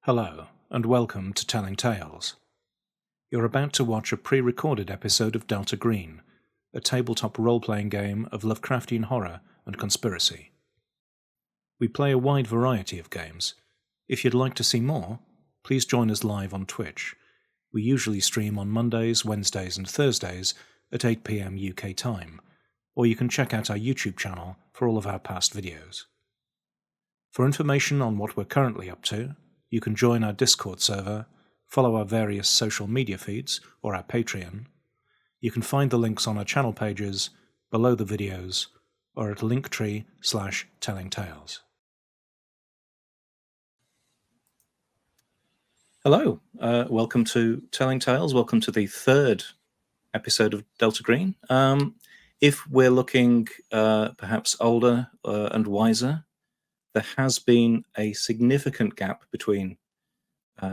Hello, and welcome to Telling Tales. You're about to watch a pre-recorded episode of Delta Green, a tabletop role-playing game of Lovecraftian horror and conspiracy. We play a wide variety of games. If you'd like to see more, please join us live on Twitch. We usually stream on Mondays, Wednesdays and Thursdays at 8 PM UK time, or you can check out our YouTube channel for all of our past videos. For information on what we're currently up to, you can join our Discord server, follow our various social media feeds, or our Patreon. You can find the links on our channel pages, below the videos, or at linktree/tellingtales. Hello, welcome to Telling Tales. Welcome to the third episode of Delta Green. If we're looking perhaps older and wiser, there has been a significant gap between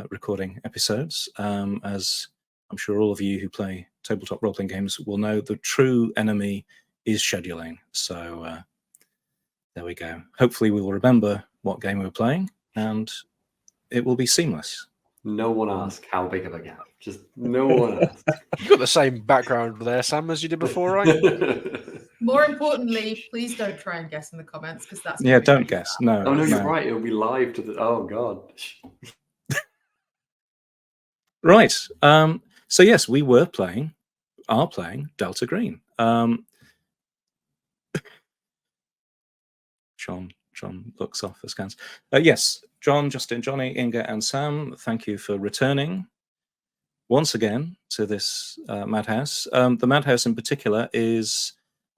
recording episodes. As I'm sure all of you who play tabletop role-playing games will know, the true enemy is scheduling. So there we go. Hopefully we will remember what game we were playing and it will be seamless. No one asked how big of a gap. Just no one asked. You've got the same background there, Sam, as you did before, right? More importantly, please don't try and guess in the comments because that's don't guess. No. Oh no, you're right. It'll be live to the. Oh god. Right. So yes, we are playing Delta Green. John looks off askance. Yes, John, Justin, Jonny, Inga, and Sam, thank you for returning once again to this madhouse. The madhouse in particular is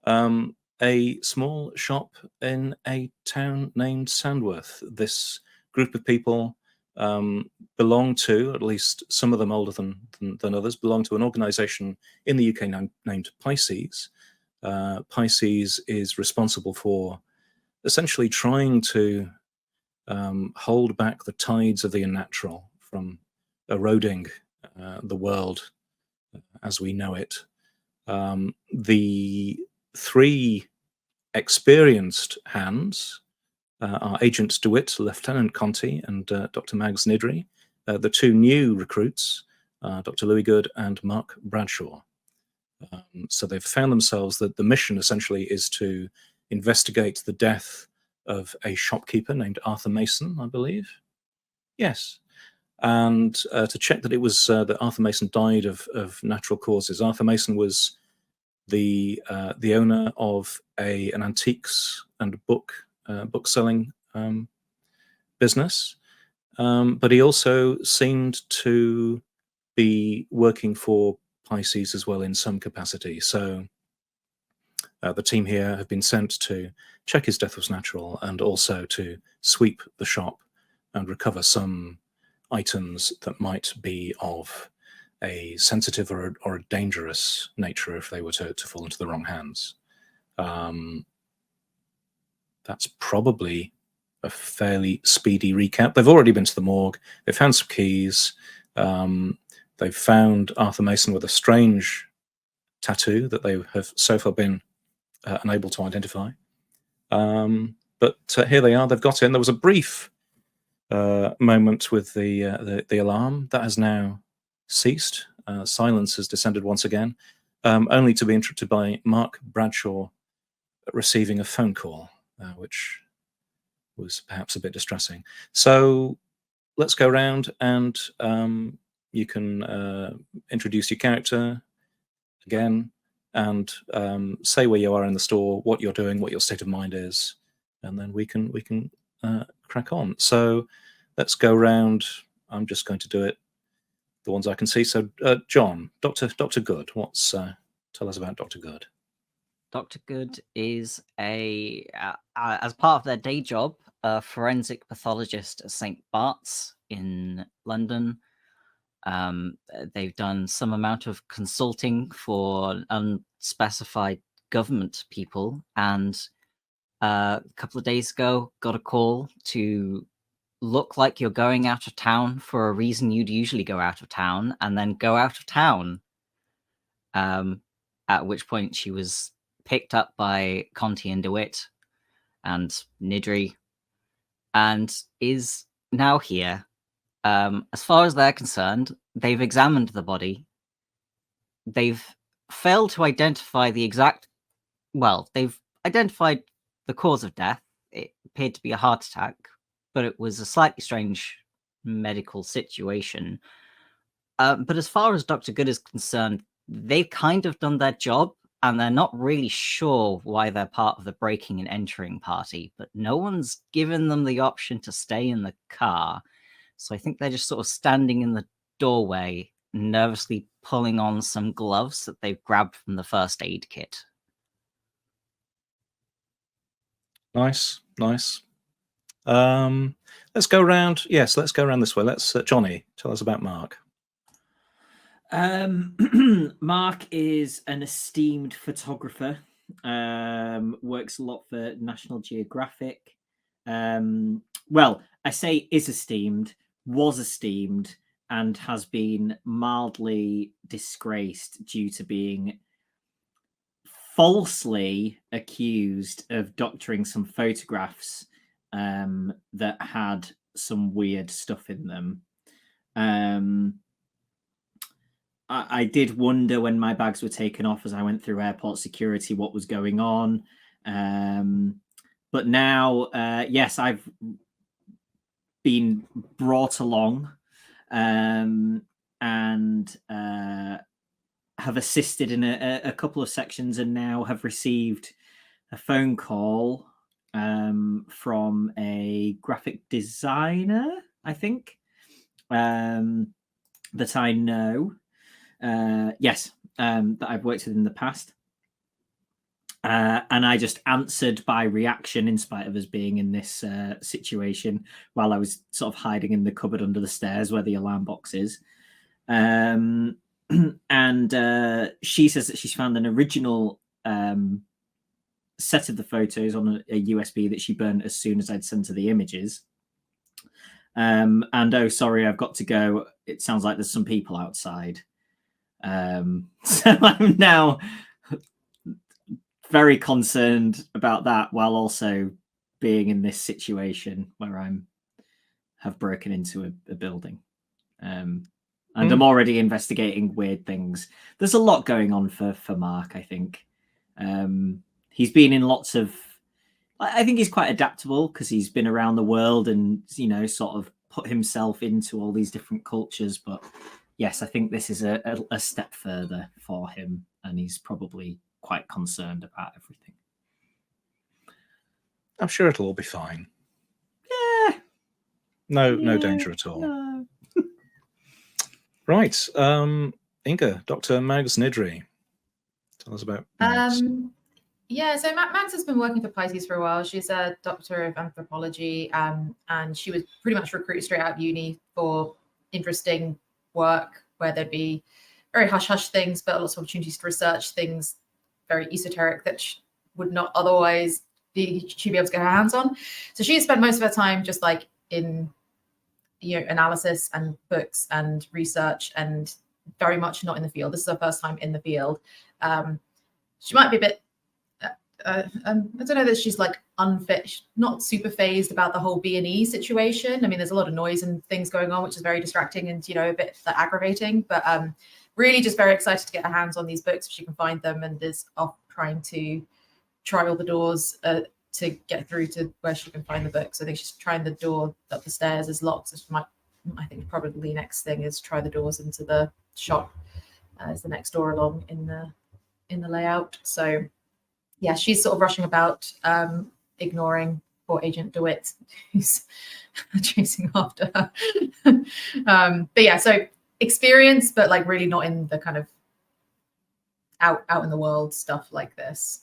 a small shop in a town named Sandworth. This group of people belong to, at least some of them older than others, belong to an organisation in the UK named Pisces. Pisces is responsible for essentially trying to hold back the tides of the unnatural from eroding the world as we know it. The three experienced hands are Agent DeWitt, Lieutenant Conti, and Dr. Mags Nidri. The two new recruits, Dr. Louis Good and Mark Bradshaw. So they've found themselves that the mission essentially is to investigate the death of a shopkeeper named Arthur Mason, I believe. Yes. And to check that it was that Arthur Mason died of natural causes. Arthur Mason was the owner of an antiques and book selling business, but he also seemed to be working for Pisces as well in some capacity. So the team here have been sent to check his death was natural and also to sweep the shop and recover some items that might be of a sensitive or a dangerous nature if they were to fall into the wrong hands. That's probably a fairly speedy recap. They've already been to the morgue. They've found some keys. They've found Arthur Mason with a strange tattoo that they have so far been unable to identify. But here they are. They've got in. There was a brief moment with the alarm that has now ceased. Silence has descended once again, only to be interrupted by Mark Bradshaw receiving a phone call, which was perhaps a bit distressing. So let's go around and you can introduce your character again and say where you are in the store, what you're doing, what your state of mind is, and then we can crack on. So let's go around. I'm just going to do it the ones I can see. So John, Dr. Good, tell us about Dr. Good. Dr. Good is as part of their day job, a forensic pathologist at St. Bart's in London. They've done some amount of consulting for unspecified government people, and a couple of days ago got a call to look like you're going out of town for a reason you'd usually go out of town, and then go out of town. At which point she was picked up by Conti and DeWitt and Nidri, and is now here As far as they're concerned, they've examined the body. They've failed to identify the exact. Well, they've identified the cause of death. It appeared to be a heart attack, but it was a slightly strange medical situation. But as far as Dr. Good is concerned, they've kind of done their job, and they're not really sure why they're part of the breaking and entering party, but no one's given them the option to stay in the car. So I think they're just sort of standing in the doorway, nervously pulling on some gloves that they've grabbed from the first aid kit. Nice. Let's go around. Yes, let's go around this way. Let's Jonny, tell us about Mark. Mark is an esteemed photographer. Works a lot for National Geographic. Well, I say is esteemed, was esteemed, and has been mildly disgraced due to being falsely accused of doctoring some photographs that had some weird stuff in them. I did wonder when my bags were taken off as I went through airport security what was going on. But now, yes, I've been brought along and have assisted in a couple of sections, and now have received a phone call from a graphic designer, I think, that I know. Yes, that I've worked with in the past. And I just answered by reaction, in spite of us being in this situation, while I was sort of hiding in the cupboard under the stairs where the alarm box is. And she says that she's found an original set of the photos on a USB that she burnt as soon as I'd sent her the images. And oh, sorry, I've got to go. It sounds like there's some people outside. So I'm now very concerned about that, while also being in this situation where have broken into a building. And I'm already investigating weird things. There's a lot going on for Mark, I think. He's been in lots of... I think he's quite adaptable because he's been around the world and, sort of put himself into all these different cultures. But yes, I think this is a step further for him, and he's probably quite concerned about everything. I'm sure it'll all be fine. Yeah. No danger at all. No. Right. Inga, Dr. Mags Nidri. Tell us about Mags. Yeah, so Mags has been working for Pisces for a while. She's a doctor of anthropology, and she was pretty much recruited straight out of uni for interesting work where there'd be very hush-hush things, but lots of opportunities to research things very esoteric that would not otherwise she'd be able to get her hands on. So she spent most of her time just like in analysis and books and research, and very much not in the field. This is her first time in the field. She might be a bit I don't know that she's like unfit, not super phased about the whole B&E situation. I mean, there's a lot of noise and things going on, which is very distracting and a bit aggravating, but really just very excited to get her hands on these books if she can find them, and is off trying to try all the doors to get through to where she can find the books. I think she's trying the door up the stairs is locked, so she might, I think probably next thing is try the doors into the shop as the next door along in the layout. So yeah, she's sort of rushing about, ignoring poor Agent DeWitt, who's chasing after her. But yeah, so experience, but like really not in the kind of out in the world stuff like this.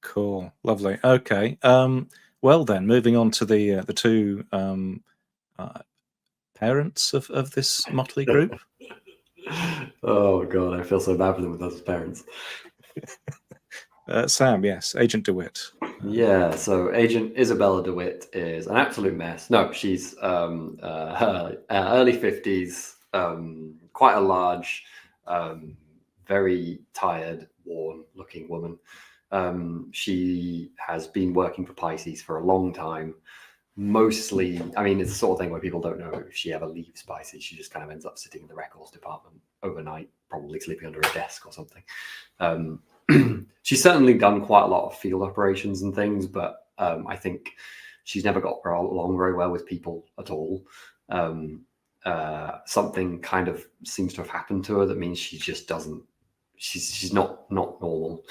Cool, lovely. Okay. Well then, moving on to the two parents of this motley group. Oh god, I feel so bad for them with those parents. Sam, yes, Agent DeWitt. Yeah, so Agent Isabella DeWitt is an absolute mess. No, she's her early 50s, quite a large, very tired, worn-looking woman. She has been working for Pisces for a long time. mostly, I mean, it's the sort of thing where people don't know if she ever leaves Pisces. She just kind of ends up sitting in the records department overnight, probably sleeping under a desk or something. She's certainly done quite a lot of field operations and things, but I think she's never got along very well with people at all. Something kind of seems to have happened to her that means she just doesn't. She's not normal.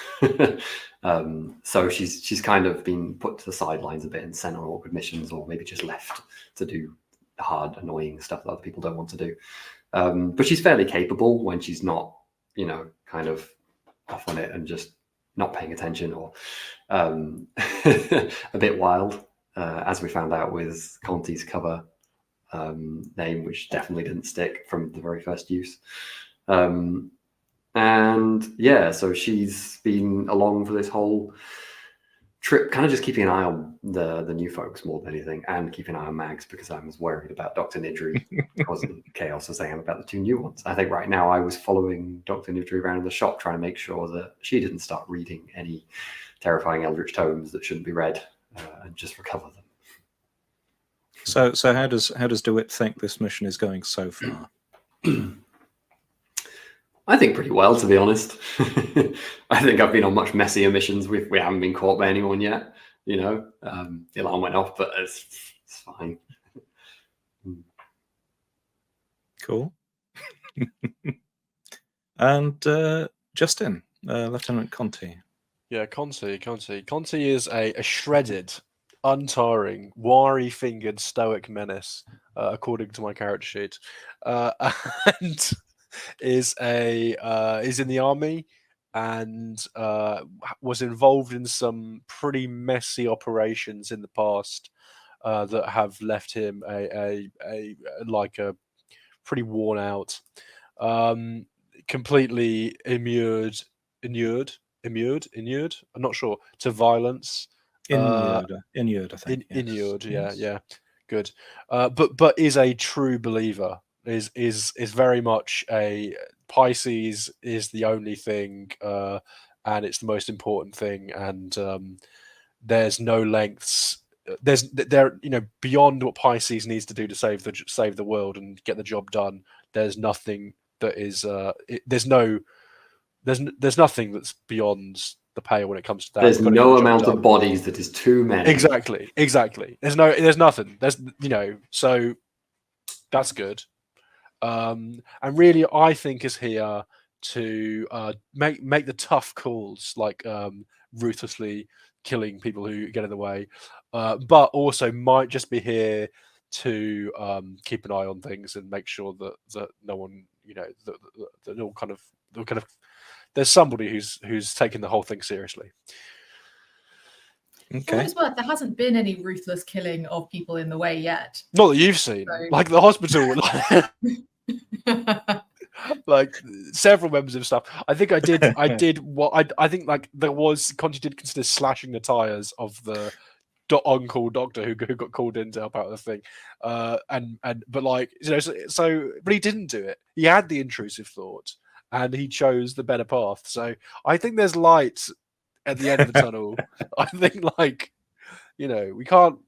So she's kind of been put to the sidelines a bit and sent on awkward missions, or maybe just left to do hard, annoying stuff that other people don't want to do. But she's fairly capable when she's not, kind of off on it and just not paying attention, or a bit wild, as we found out with Conti's cover name, which definitely didn't stick from the very first use. And yeah, so she's been along for this whole trip, kind of just keeping an eye on the new folks more than anything, and keeping an eye on Mags, because I was worried about Dr. Nidri causing chaos as I am about the two new ones. I think right now I was following Dr. Nidri around in the shop, trying to make sure that she didn't start reading any terrifying eldritch tomes that shouldn't be read, and just recover them. So how does DeWitt think this mission is going so far? I think pretty well, to be honest. I think I've been on much messier missions. We haven't been caught by anyone yet. The alarm went off, but it's fine. Cool. And Justin, Lieutenant Conti. Yeah, Conti is a shredded, untiring, wiry-fingered, stoic menace, according to my character sheet, and is in the army, and was involved in some pretty messy operations in the past that have left him a pretty worn out, completely inured. I'm not sure, to violence. Inured, I think. Inured, yes. yeah, good. But is a true believer. Is very much a Pisces is the only thing, and it's the most important thing, and there's no lengths. There beyond what Pisces needs to do to save the world and get the job done. There's nothing that is there's nothing that's beyond the pale when it comes to that. There's no amount of bodies that is too many. Exactly. There's nothing. So that's good. And really, I think is here to make the tough calls, like ruthlessly killing people who get in the way, but also might just be here to keep an eye on things and make sure that no one, that all kind of there's somebody who's taking the whole thing seriously. For what it's worth, there hasn't been any ruthless killing of people in the way yet. Not that you've seen, like the hospital, like several members of staff. I think I did what I think, like there was Conti did consider slashing the tires of the on-call doctor who got called in to help out with the thing, but he didn't do it. He had the intrusive thought and he chose the better path. So I think there's light at the end of the tunnel. I think, we can't.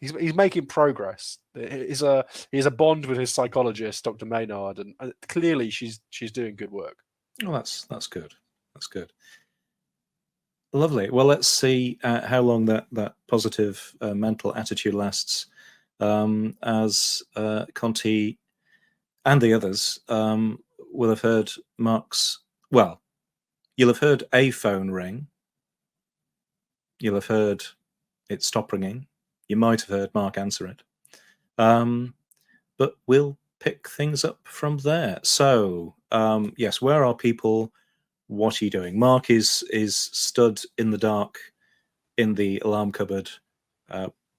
He's making progress. He's a bond with his psychologist, Dr. Maynard, and clearly she's doing good work. Oh, that's good. That's good. Lovely. Well, let's see how long that positive mental attitude lasts, as Conti and the others will have heard Mark's. Well, you'll have heard a phone ring. You'll have heard it stop ringing. You might have heard Mark answer it. But we'll pick things up from there. So, yes, where are people? What are you doing? Mark is stood in the dark in the alarm cupboard,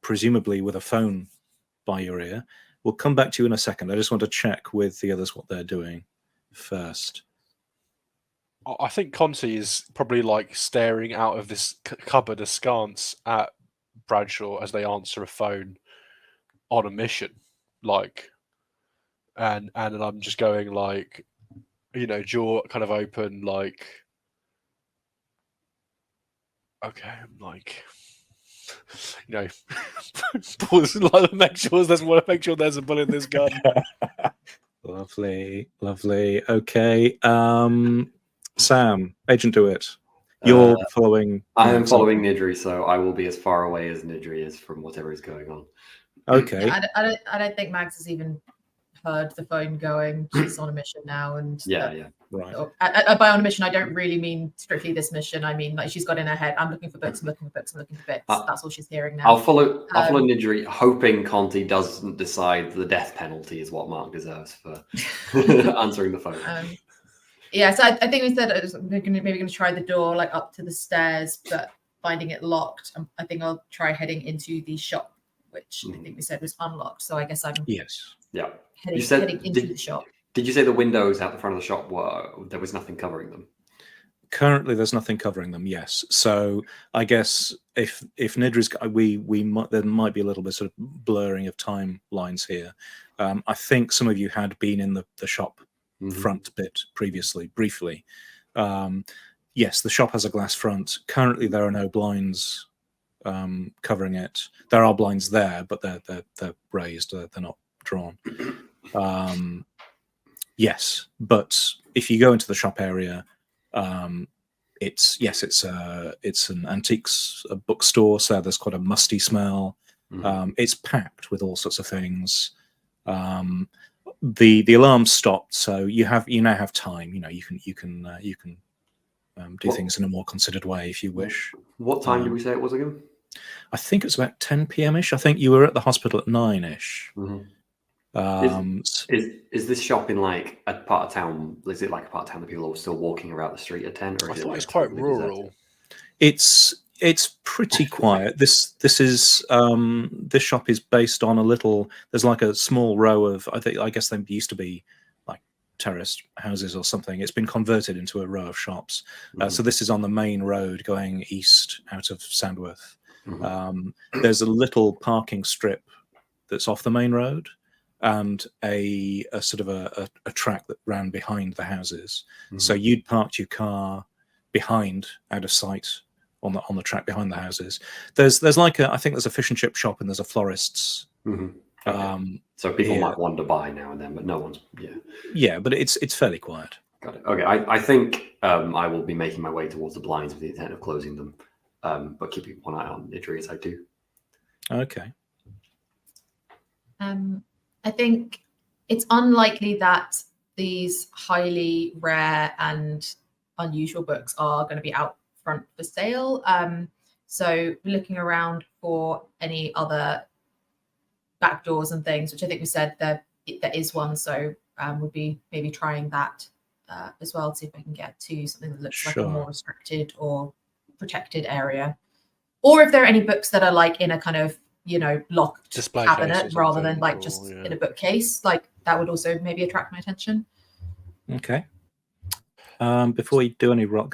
presumably with a phone by your ear. We'll come back to you in a second. I just want to check with the others what they're doing first. I think Conti is probably staring out of this cupboard askance at Bradshaw as they answer a phone on a mission, and I'm just going jaw kind of open, okay, I'm you know, make sure there's a bullet in this gun. Lovely, lovely. Okay, Sam, Agent DeWitt, you're following. I am Max, following aren't Nidri, so I will be as far away as Nidri is from whatever is going on. you? Okay. Yeah, I don't think Max has even heard the phone going. She's on a mission now, and Yeah. Right. By on a mission, I don't really mean strictly this mission. I mean, like, she's got in her head, I'm looking for books, I'm looking for books, I'm looking for bits. That's all she's hearing now. I'll follow Nidri, hoping Conti doesn't decide the death penalty is what Mark deserves for answering the phone. Yeah, so I think we said we're maybe going to try the door like up to the stairs, but finding it locked. I think I'll try heading into the shop, which I think we said was unlocked. So I guess I'm Yeah. heading into the shop. Did you say the windows out the front of the shop there was nothing covering them? Currently, there's nothing covering them. Yes, so I guess if Nidri's, there might be a little bit of blurring of timelines here. I think some of you had been in the shop front bit previously, briefly. Yes, the shop has a glass front. Currently, there are no blinds covering it. There are blinds there, but they're raised. They're not drawn. Yes, but if you go into the shop area, it's an antiques bookstore, so there's quite a musty smell. It's packed with all sorts of things. The alarm stopped, so you now have time. You can do things in a more considered way if you wish. What time did we say it was again? I think it's about 10 p.m.-ish. I think you were at the hospital at 9-ish. Is this shop in like a part of town? Is it like a part of town that people are still walking around the street at 10? Or I is thought it it's quite rural. It's pretty quiet. This shop is based on a little. There's like a small row of. I guess they used to be like terraced houses or something. It's been converted into a row of shops. So this is on the main road going east out of Sandworth. There's a little parking strip that's off the main road, and a sort of a track that ran behind the houses. So you'd parked your car behind, out of sight, on the track behind the houses. There's like I think there's a fish and chip shop and there's a florist's. Okay. So people might wander by now and then, but no one's Yeah, but it's fairly quiet. Got it. Okay, I think I will be making my way towards the blinds with the intent of closing them, but keeping one eye on Nidri as I do. Okay. I think it's unlikely that these highly rare and unusual books are going to be out front for sale. So we're looking around for any other back doors and things, which I think we said there is one. So we'll be maybe trying that as well, to see if I can get to something that looks like a more restricted or protected area. Or if there are any books that are like in a kind of, locked display cabinet rather than like just in a bookcase, like that would also maybe attract my attention. Okay. Before we do any rock,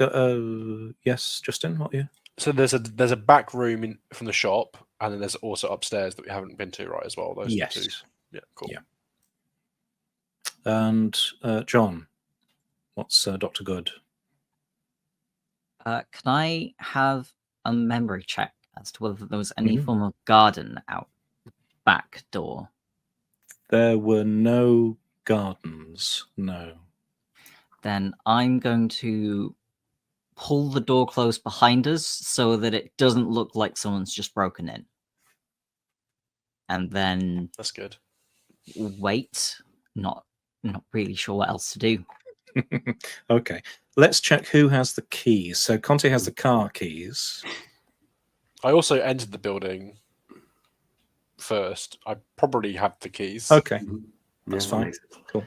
yes, Justin, what are you? So there's a back room from the shop, and then there's also upstairs that we haven't been to, right, as well. Those yes. two. Yeah, cool. Yeah. And John, what's Dr. Good? Can I have a memory check as to whether there was any form of garden out the back door? There were no gardens, no. Then I'm going to pull the door closed behind us so that it doesn't look like someone's just broken in. And then that's good. Wait, not really sure what else to do. Okay, let's check who has the keys. So Conte has the car keys. I also entered the building first. I probably have the keys. Okay, that's fine. Cool.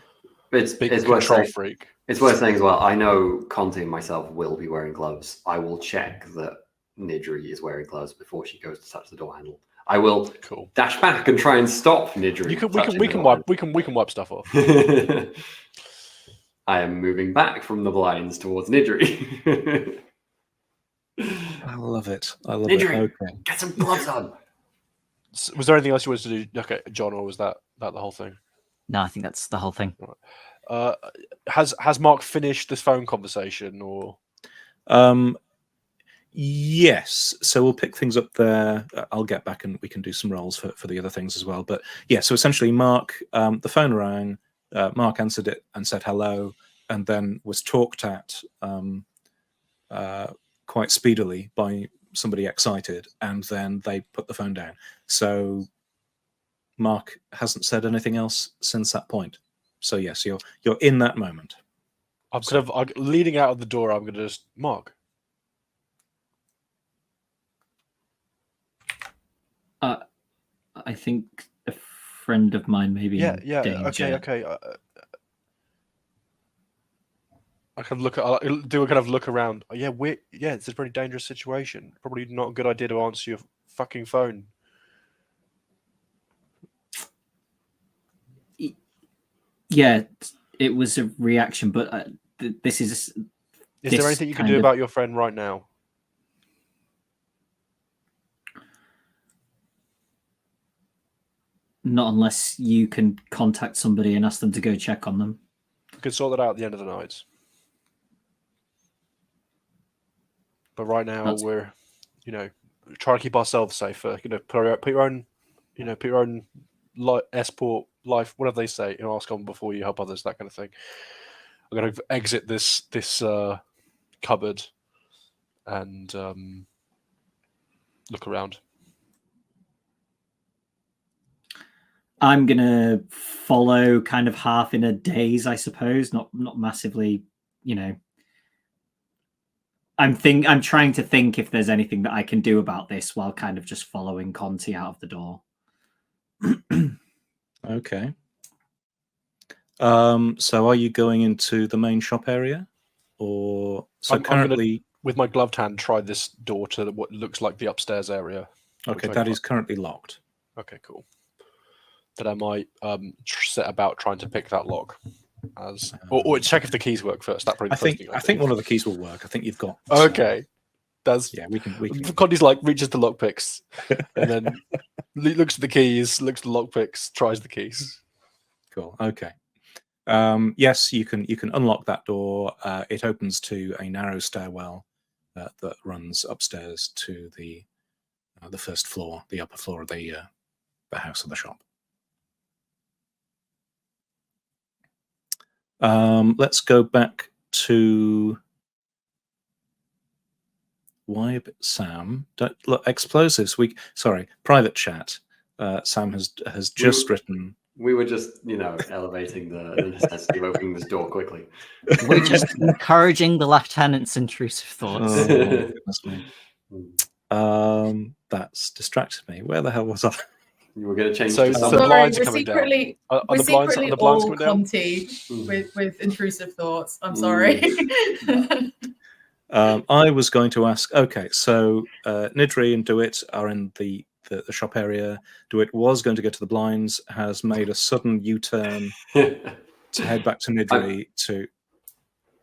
It's control freak. It's worth saying as well, I know Conte and myself will be wearing gloves. I will check that Nidri is wearing gloves before she goes to touch the door handle. I will dash back and try and stop Nidri. We can wipe stuff off. I am moving back from the blinds towards Nidri. I love it. Nidri, Okay. get some gloves on. Was there anything else you wanted to do? Okay, John, or was that the whole thing? No, I think that's the whole thing. Right. Has Mark finished this phone conversation, or? Yes, so we'll pick things up there. I'll get back and we can do some rolls for the other things as well. But yeah, so essentially, Mark, the phone rang. Mark answered it and said hello, and then was talked at quite speedily by somebody excited, and then they put the phone down. So Mark hasn't said anything else since that point. So yes, you're in that moment. I'm leading out of the door. I'm gonna just Mark. I think a friend of mine may be in danger. Okay. I can look. I'll do a kind of look around. Yeah, it's a pretty dangerous situation. Probably not a good idea to answer your fucking phone. Yeah, it was a reaction, but this is. Is there anything you can do about your friend right now? Not unless you can contact somebody and ask them to go check on them. We could sort that out at the end of the night. But right now we're, trying to keep ourselves safer. Put your own esport life, whatever they say, ask on before you help others, that kind of thing. I'm going to exit this cupboard and look around. I'm gonna follow, kind of half in a daze, I suppose. Not massively, I'm trying to think if there's anything that I can do about this while kind of just following Conti out of the door. Okay. So are you going into the main shop area, or so currently? With my gloved hand, try this door to what looks like the upstairs area. Okay, that is currently locked. Okay, cool. Then I might set about trying to pick that lock, or check if the keys work first. That probably. I think one of the keys will work. I think you've got. Okay, we can. Condi's like reaches the lockpicks, and then looks at the keys, looks at the lockpicks, tries the keys. Cool. Okay. Yes, you can unlock that door. It opens to a narrow stairwell that runs upstairs to the first floor, the upper floor of the house or the shop. Let's go back to Sam. Look, explosives. Private chat. Sam has just written. We were just, elevating the necessity of opening this door quickly. We're just encouraging the lieutenant's intrusive thoughts. Oh, goodness me. That's distracted me. Where the hell was I? You were going to change. So to the blinds are coming down. We're secretly all Conti with intrusive thoughts. I'm sorry. I was going to ask. Okay, so Nidri and DeWitt are in the shop area. DeWitt was going to go to the blinds, has made a sudden U-turn to head back to Nidri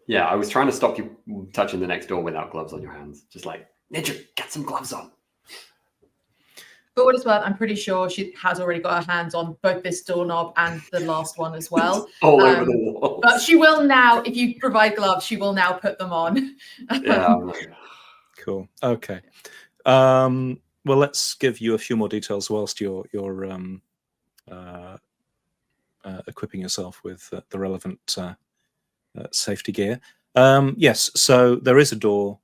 Yeah, I was trying to stop you touching the next door without gloves on your hands. Just like, Nidri, get some gloves on. For what it's worth, I'm pretty sure she has already got her hands on both this doorknob and the last one as well. All over the wall. But she will now, if you provide gloves, she will now put them on. Yeah. Cool. Okay. Well, let's give you a few more details whilst you're equipping yourself with the relevant safety gear. Yes. So there is a door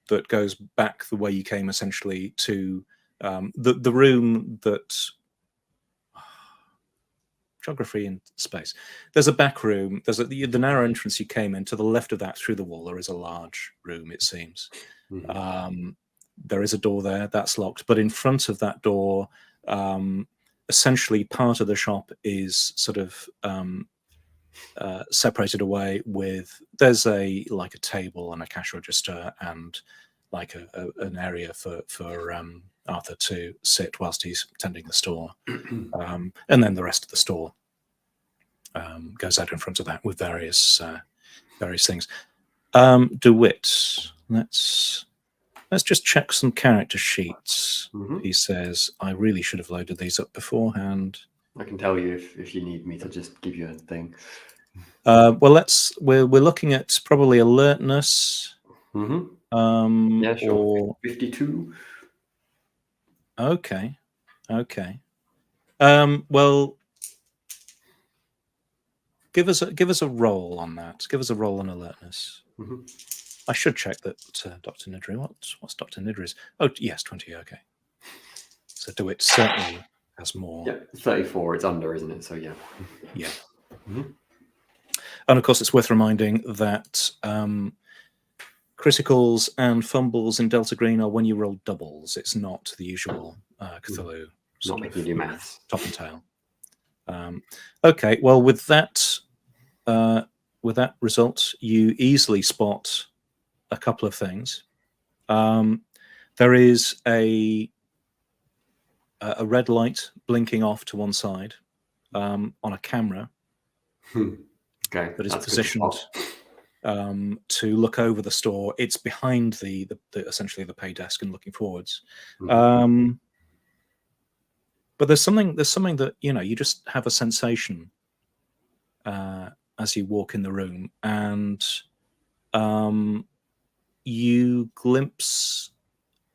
that goes back the way you came, essentially, to the room that geography and space. There's a back room. There's the narrow entrance you came in. To the left of that, through the wall, there is a large room. It seems there is a door there that's locked. But in front of that door, essentially, part of the shop is sort of separated away with. There's a table and a cash register and an area for Arthur to sit whilst he's tending the store, and then the rest of the store goes out in front of that with various things. DeWitt, let's just check some character sheets. He says, I really should have loaded these up beforehand. I can tell you if you need me to just give you a thing. Well, we're looking at probably alertness. Yeah, sure. Or 52. okay. Well, give us a roll on that. Give us a roll on alertness. Mhm. I should check that Dr. Nidri. What's Dr. Nidri's? Oh, yes, 20. Okay. So DeWitt certainly has more. Yeah, 34. It's under, isn't it? So yeah. Yeah. Mhm. And of course, it's worth reminding that criticals and fumbles in Delta Green are when you roll doubles. It's not the usual Cthulhu Not sort making of you do maths. top and tail. Okay, well, with that result, you easily spot a couple of things. There is a red light blinking off to one side on a camera Okay, that is that's good to positioned spot. to look over the store. It's behind the essentially the pay desk and looking forwards. Mhm. But there's something that you just have a sensation as you walk in the room, and you glimpse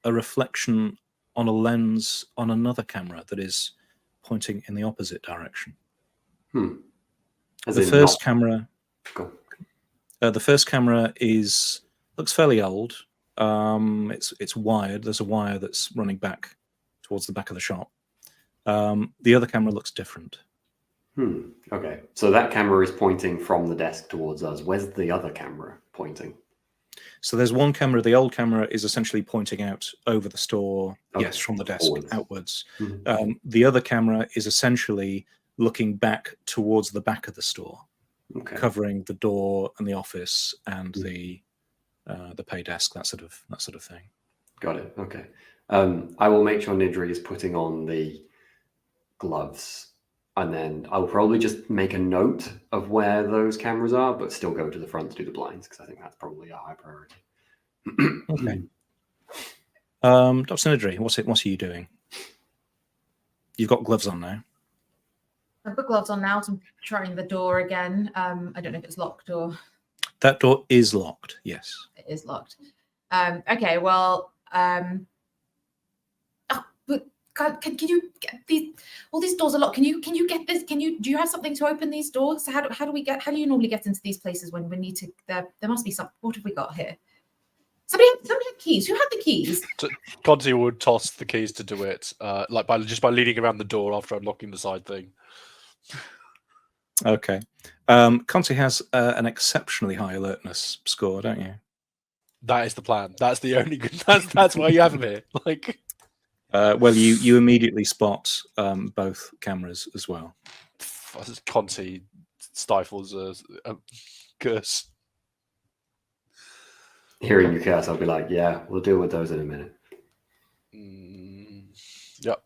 a reflection on a lens on another camera that is pointing in the opposite direction. As The in first not- camera, Go. the first camera looks fairly old. It's wired. There's a wire that's running back towards the back of the shop. The other camera looks different. Okay, so that camera is pointing from the desk towards us. Where's the other camera pointing? So there's one camera. The old camera is essentially pointing out over the store. Okay, Yes, from the desk forwards. outwards. Mhm. The other camera is essentially looking back towards the back of the store, Okay. covering the door and the office and the pay desk, that sort of thing. Got it. Okay. I will make sure Nidri is putting on the gloves, and then I'll probably just make a note of where those cameras are, but still go to the front to do the blinds because I think that's probably a high priority. Okay. Dr. Nidri, what are you doing? You've got gloves on now. I've got gloves on now, so I'm trying the door again. I don't know if it's locked or That door is locked. Yes. it is locked. Okay, well, but can you get these? All these doors are locked. Can you get this? Do you have something to open these doors? How do you normally get into these places when we need to? There must be some. What have we got here? Somebody had keys. Who had the keys? Conti would toss the keys to DeWitt, by leading around the door after unlocking the side thing. Okay. Conti has an exceptionally high alertness score, don't you? That is the plan. That's the only good. That's why you have him here. Like, well, you immediately spot both cameras as well. Conti stifles a curse. Hearing you curse, I'll be like, yeah, we'll deal with those in a minute. Yep.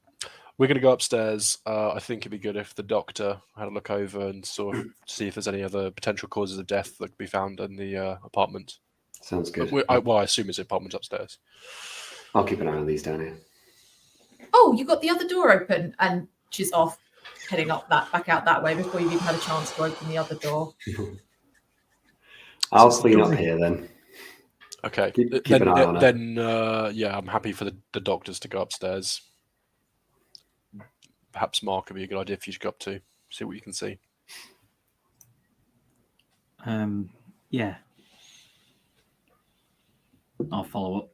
We're going to go upstairs. I think it'd be good if the doctor had a look over and sort of see if there's any other potential causes of death that could be found in the apartment. Sounds good. I assume it's the apartment upstairs. I'll keep an eye on these down here. Oh, you got the other door open, and she's off, heading back out that way before you've even had a chance to open the other door. I'll clean up here then. Okay. Keep an eye on it. Yeah, I'm happy for the doctors to go upstairs. Perhaps Mark would be a good idea for you to go up to, see what you can see. Yeah. I'll follow up.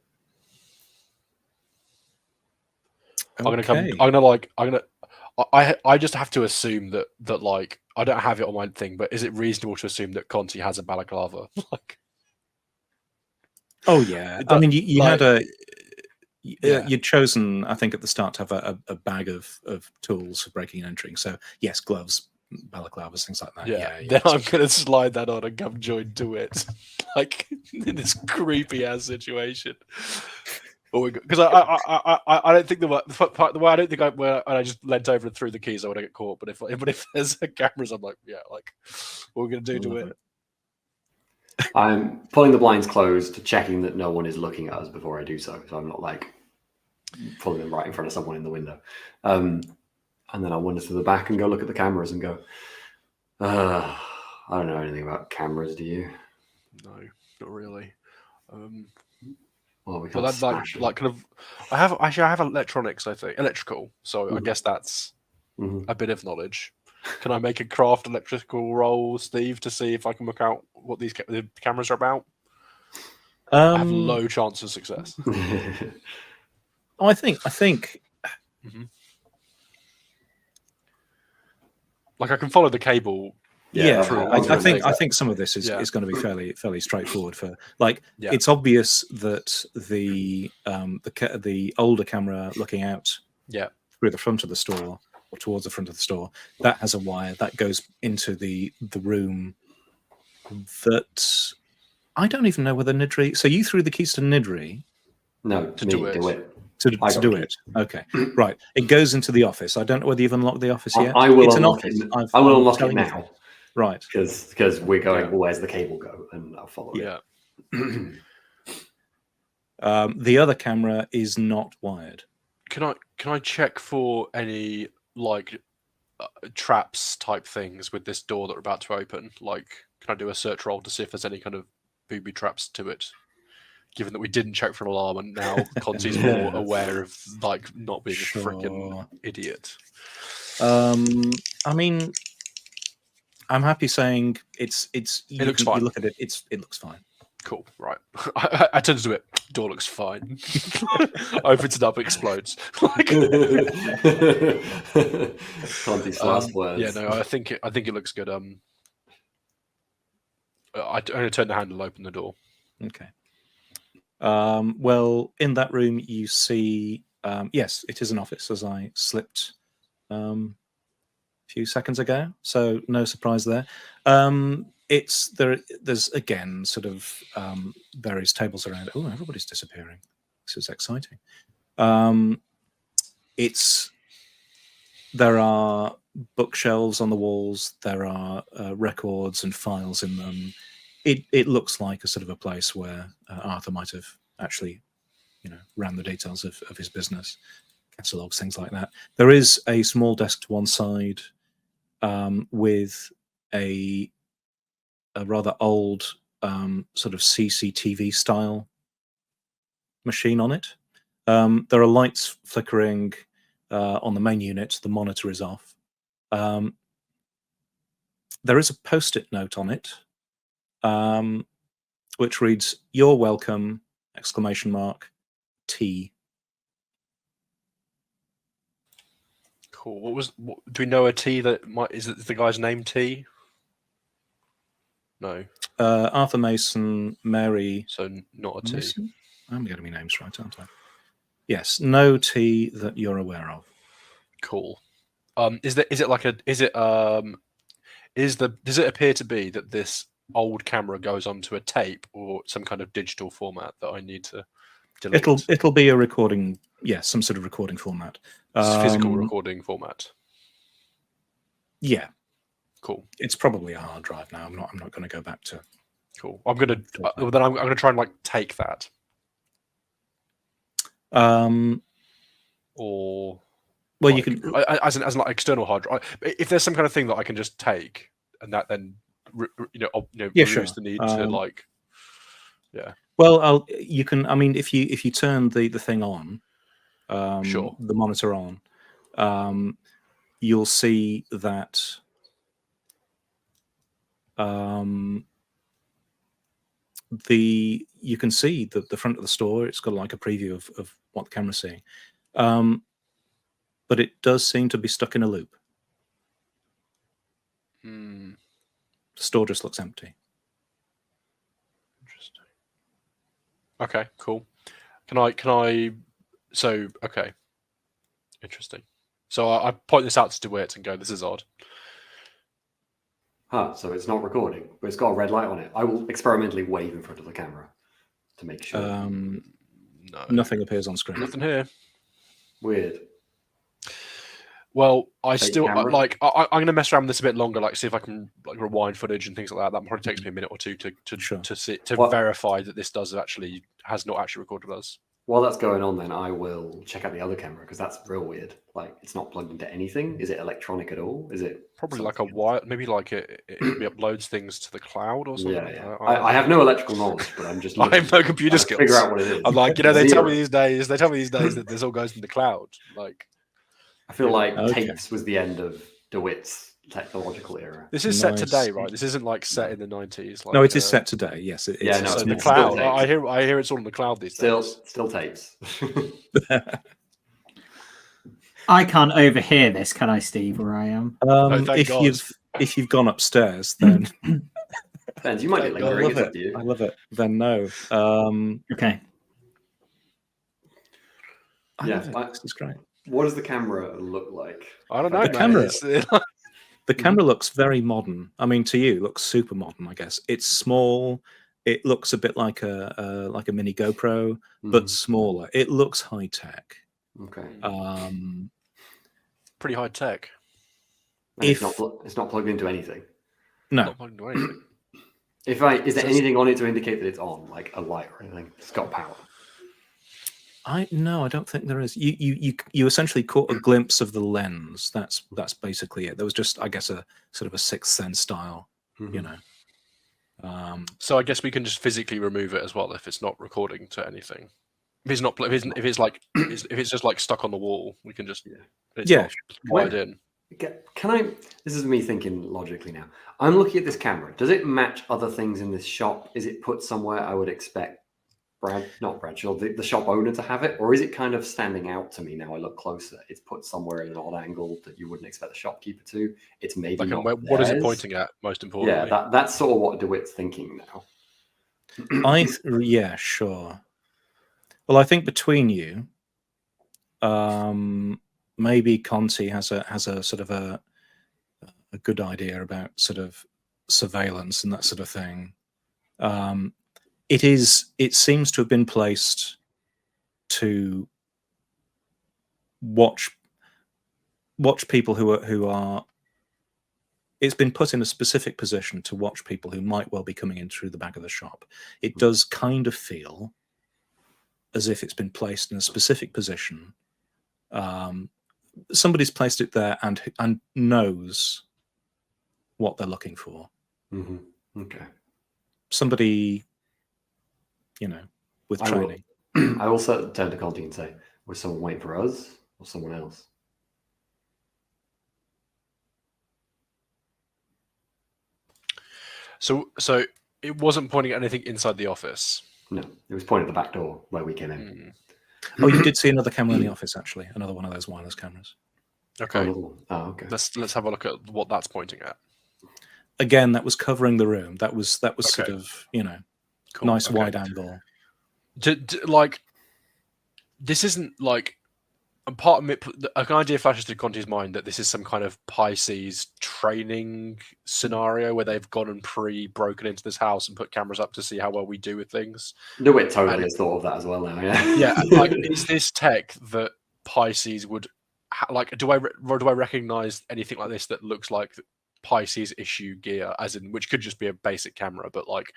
I just have to assume that like I don't have it on my thing, but is it reasonable to assume that Conti has a balaclava? Like, oh yeah, I mean you like, had yeah. you'd chosen, I think, at the start to have a bag of tools for breaking and entering. So yes, gloves, balaclavas, things like that. Yeah. Then I'm gonna slide that on and come join DeWitt, like in this creepy ass situation. Because I don't think the way I don't think when I just leant over and threw the keys, I would get caught. But if there's cameras, I'm like, yeah, like what we're gonna do to it. I'm pulling the blinds closed, checking that no one is looking at us before I do so. So I'm not like pulling them right in front of someone in the window. And then I'll wander to the back and go look at the cameras and go, I don't know anything about cameras, do you? No, not really. Oh, we But can't that smash like kind of, I have electronics. I think electrical. So I guess that's Mhm. a bit of knowledge. Can I make a craft electrical roll, Steve, to see if I can work out what the cameras are about? I have low chance of success. I think Like I can follow the cable. yeah, true. I think Like some of this is Yeah. going to be fairly straightforward. For like, Yeah. it's obvious that the older camera looking out Yeah. through the front of the store or towards the front of the store, that has a wire that goes into the room. That I don't even know whether Nidri. So you threw the keys to Nidri No, To me, do it. do it. to I got do the it. Okay, right. It goes into the office. I don't know whether you've unlocked the office yet. I will It's an unlock office. it. I'm I will unlock it telling you now. that. Right. Because we're going. Yeah. Well, where's the cable go? And I'll follow it. Yeah. The other camera is not wired. Can I check for any like traps type things with this door that we're about to open? Like, can I do a search roll to see if there's any kind of booby traps to it? Given that we didn't check for an alarm, and now Conti's more aware of like not being a freaking Sure. idiot. I mean, I'm happy saying it's. You looks can, fine. You look at it. It looks fine. Cool, right. I turn to it. Door looks fine. Opens it up, explodes. Conti's last words. Yeah, no, I think it looks good. I'm going to turn the handle, open the door. Okay. Well, in that room, you see. Yes, it is an office, as I slipped a few seconds ago. So no surprise there. It's there. There's again sort of various tables around. Oh, everybody's disappearing. This is exciting. There are bookshelves on the walls. There are records and files in them. It looks like a sort of a place where Arthur might have actually, ran the details of his business, catalogs, things like that. There is a small desk to one side with a rather old sort of CCTV style machine on it. There are lights flickering on the main unit. The monitor is off. There is a post-it note on it, which reads, "You're welcome!" ! T. Cool. Do we know a T that is the guy's name T? No. Arthur Mason, Mary. So not a T. Mason? I'm getting my names right, aren't I? Yes, no T that you're aware of. Cool. Does it appear to be that this old camera goes onto a tape or some kind of digital format that I need to delete? It'll be a recording, yes, some sort of recording format. Physical recording format. Yeah. Cool. It's probably a hard drive now. I'm not going to go back to. Cool. I'm gonna try and like take that. Or well, like, you can as an like external hard drive. If there's some kind of thing that I can just take and that then yeah, removes sure. the need to like. Yeah. Well, you can. I mean, if you turn the thing on, sure, the monitor on, you'll see that. You can see the front of the store. It's got like a preview of what the camera's seeing, but it does seem to be stuck in a loop. The store just looks empty. Interesting. Okay, cool. Can I? So okay, interesting. So I point this out to DeWitt and go, "This is odd." So it's not recording, but it's got a red light on it. I will experimentally wave in front of the camera to make sure. No, nothing appears on screen. Nothing here. Weird. Well, I Fake still camera? like. I'm going to mess around with this a bit longer, like see if I can like rewind footage and things like that. That probably takes me a minute or two Sure. to What? verify that this has not actually recorded us. While that's going on, then I will check out the other camera because that's real weird. Like, it's not plugged into anything. Is it electronic at all? Is it Probably like a something else? wire, maybe like it uploads things to the cloud or something. Yeah. I have no electrical knowledge, but I'm just I looking have no computer trying to skills. figure out what it is. I'm like, they tell me Zero. these days that this all goes in the cloud. Like, I feel like Okay. tapes was the end of DeWitt's technological era. this is set Nice. today, right? This isn't like set in the 90s. Like, No, it is set today. Yes, it, Yeah, it's no, So it's the it's modern. still cloud, tapes. I hear it's all in the cloud these Still days. tapes. I can't overhear this, can I, Steve? Where I am. thank God. If you've gone upstairs, then Depends. You might get Thank I God. lingering. love It's up it. to you. I love it. Then no. Okay. I Yeah, love it. This is great. What does the camera look like? I don't know, The man. camera- It's- The camera looks very modern. I mean, to you, it looks super modern. I guess it's small. It looks a bit like a mini GoPro, but smaller. It looks high tech. Okay. pretty high tech. And it's if- not plugged into anything. No, Not plugged into anything. Is there Just- anything on it to indicate that it's on, like a light or anything? It's got power. I don't think there is. You essentially caught a glimpse of the lens. That's basically it. There was just, I guess, a sort of a Sixth Sense style, you know. So I guess we can just physically remove it as well if it's not recording to anything. If it's not, if it's just like stuck on the wall, we can just it's Yeah. not wired in. Can I? This is me thinking logically now. I'm looking at this camera. Does it match other things in this shop? Is it put somewhere I would expect not Bradshaw, the shop owner to have it? Or is it kind of standing out to me now I look closer? It's put somewhere at an odd angle that you wouldn't expect the shopkeeper to. It's maybe Like, not what is it theirs. pointing at? Most importantly, Yeah, that's sort of what DeWitt's thinking now. Yeah, sure. Well, I think between you, maybe Conti has a sort of a good idea about sort of surveillance and that sort of thing. It seems to have been placed to watch people who are. It's been put in a specific position to watch people who might well be coming in through the back of the shop. It does kind of feel as if it's been placed in a specific position. Somebody's placed it there and knows what they're looking for. Mm-hmm. Okay. Somebody, with training. I will turn to Conti and say, was someone waiting for us or someone else? So it wasn't pointing at anything inside the office. No, it was pointing at the back door where we came in. Mm. Oh, you did see another camera in the office, actually. Another one of those wireless cameras. Okay, Oh, okay. let's have a look at what that's pointing at. Again, that was covering the room. That was sort Okay. of, Cool. nice Okay. wide angle. Like, this isn't like a part of me. An idea flashes through Conti's mind that this is some kind of Pisces training scenario where they've gone and broken into this house and put cameras up to see how well we do with things. DeWitt totally has thought of that as well now. Yeah. Yeah, like, is this tech that Pisces would like? Do I recognize anything like this that looks like Pisces issue gear, as in which could just be a basic camera, but like,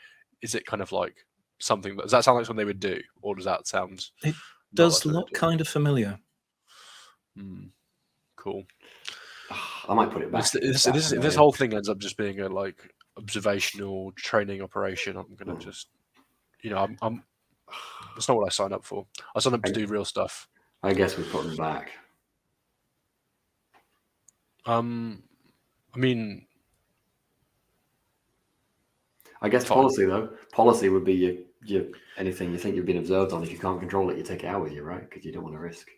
is it kind of like something does that sound like something they would do, or does that sound? It not does like they look would do? kind of familiar. Cool. I might put it back. This whole thing ends up just being a like observational training operation. I'm gonna just, I'm. That's not what I signed up for. I signed up to do real stuff. I guess we put them back. I mean, I guess Fine. policy though. Policy would be your anything you think you've been observed on. If you can't control it, you take it out with you, right? Because you don't want to risk.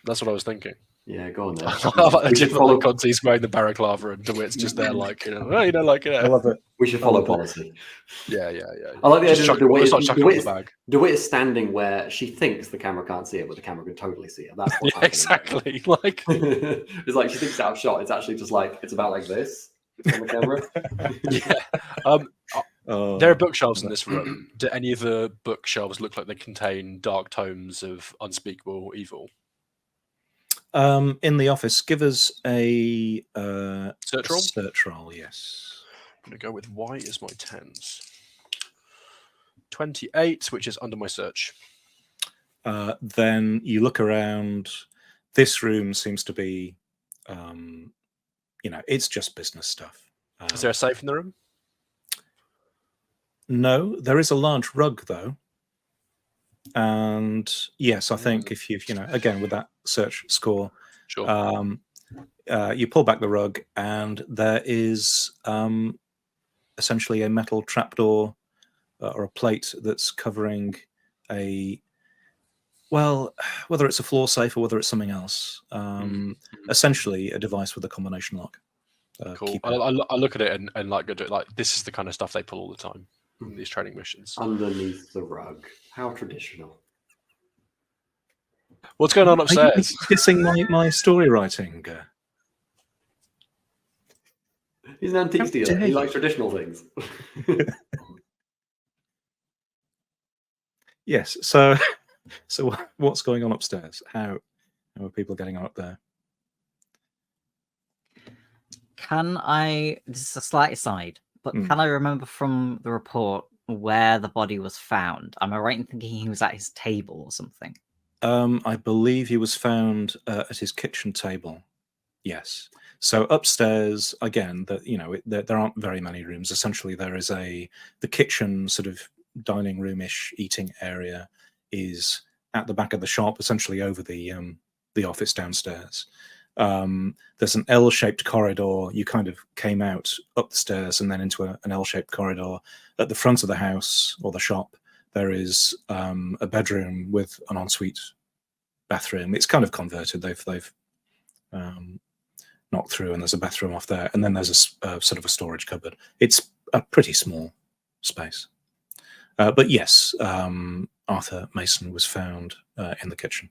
that's what I was thinking. Yeah, go on then. I just follow Conti's wearing the balaclava and DeWitt's just there, like, love it. We should follow love it. policy. Yeah. I like the Just idea chuck, that let's not chuck it off the bag. DeWitt is standing where she thinks the camera can't see her, but the camera can totally see her. That's what's Yeah, happening. exactly. Like, It's like she thinks it's out of shot. It's actually just like it's about like this on the camera. Oh, there are bookshelves in this room. Do any of the bookshelves look like they contain dark tomes of unspeakable evil? in the office, give us a Search roll? Search roll, yes. I'm going to go with white as my tens. 28, which is under my search. Then you look around. This room seems to be, it's just business stuff. Is there a safe in the room? No, there is a large rug though. And yes, I think if you've, again, with that search score, Sure. you pull back the rug and there is essentially a metal trapdoor or a plate that's covering whether it's a floor safe or whether it's something else, essentially a device with a combination lock. Cool. I look at it and like this is the kind of stuff they pull all the time in these training missions. Underneath the rug. How traditional. What's going on upstairs? Are you dissing my story writing? He's an antique dealer. He likes traditional things. Yes. So what's going on upstairs? How are people getting on up there? This is a slight aside, but can I remember from the report where the body was found? Am I right in thinking he was at his table or something? I believe he was found at his kitchen table. Yes. So upstairs, again, there aren't very many rooms. Essentially, there is the kitchen sort of dining room-ish eating area is at the back of the shop, essentially over the office downstairs. There's an L-shaped corridor. You kind of came out up the stairs and then into an L-shaped corridor. At the front of the house or the shop, there is a bedroom with an ensuite bathroom. It's kind of converted. They've knocked through, and there's a bathroom off there. And then there's a sort of a storage cupboard. It's a pretty small space. But yes, Arthur Mason was found in the kitchen.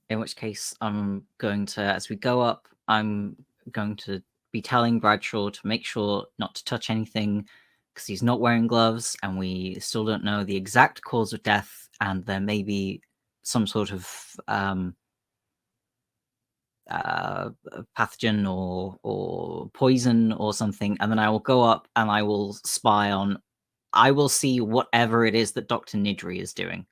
In which case, I'm going to, as we go up, I'm going to be telling Bradshaw to make sure not to touch anything because he's not wearing gloves and we still don't know the exact cause of death, and there may be some sort of pathogen or poison or something. And then I will go up and I will spy on, I will see whatever it is that Dr. Nidri is doing.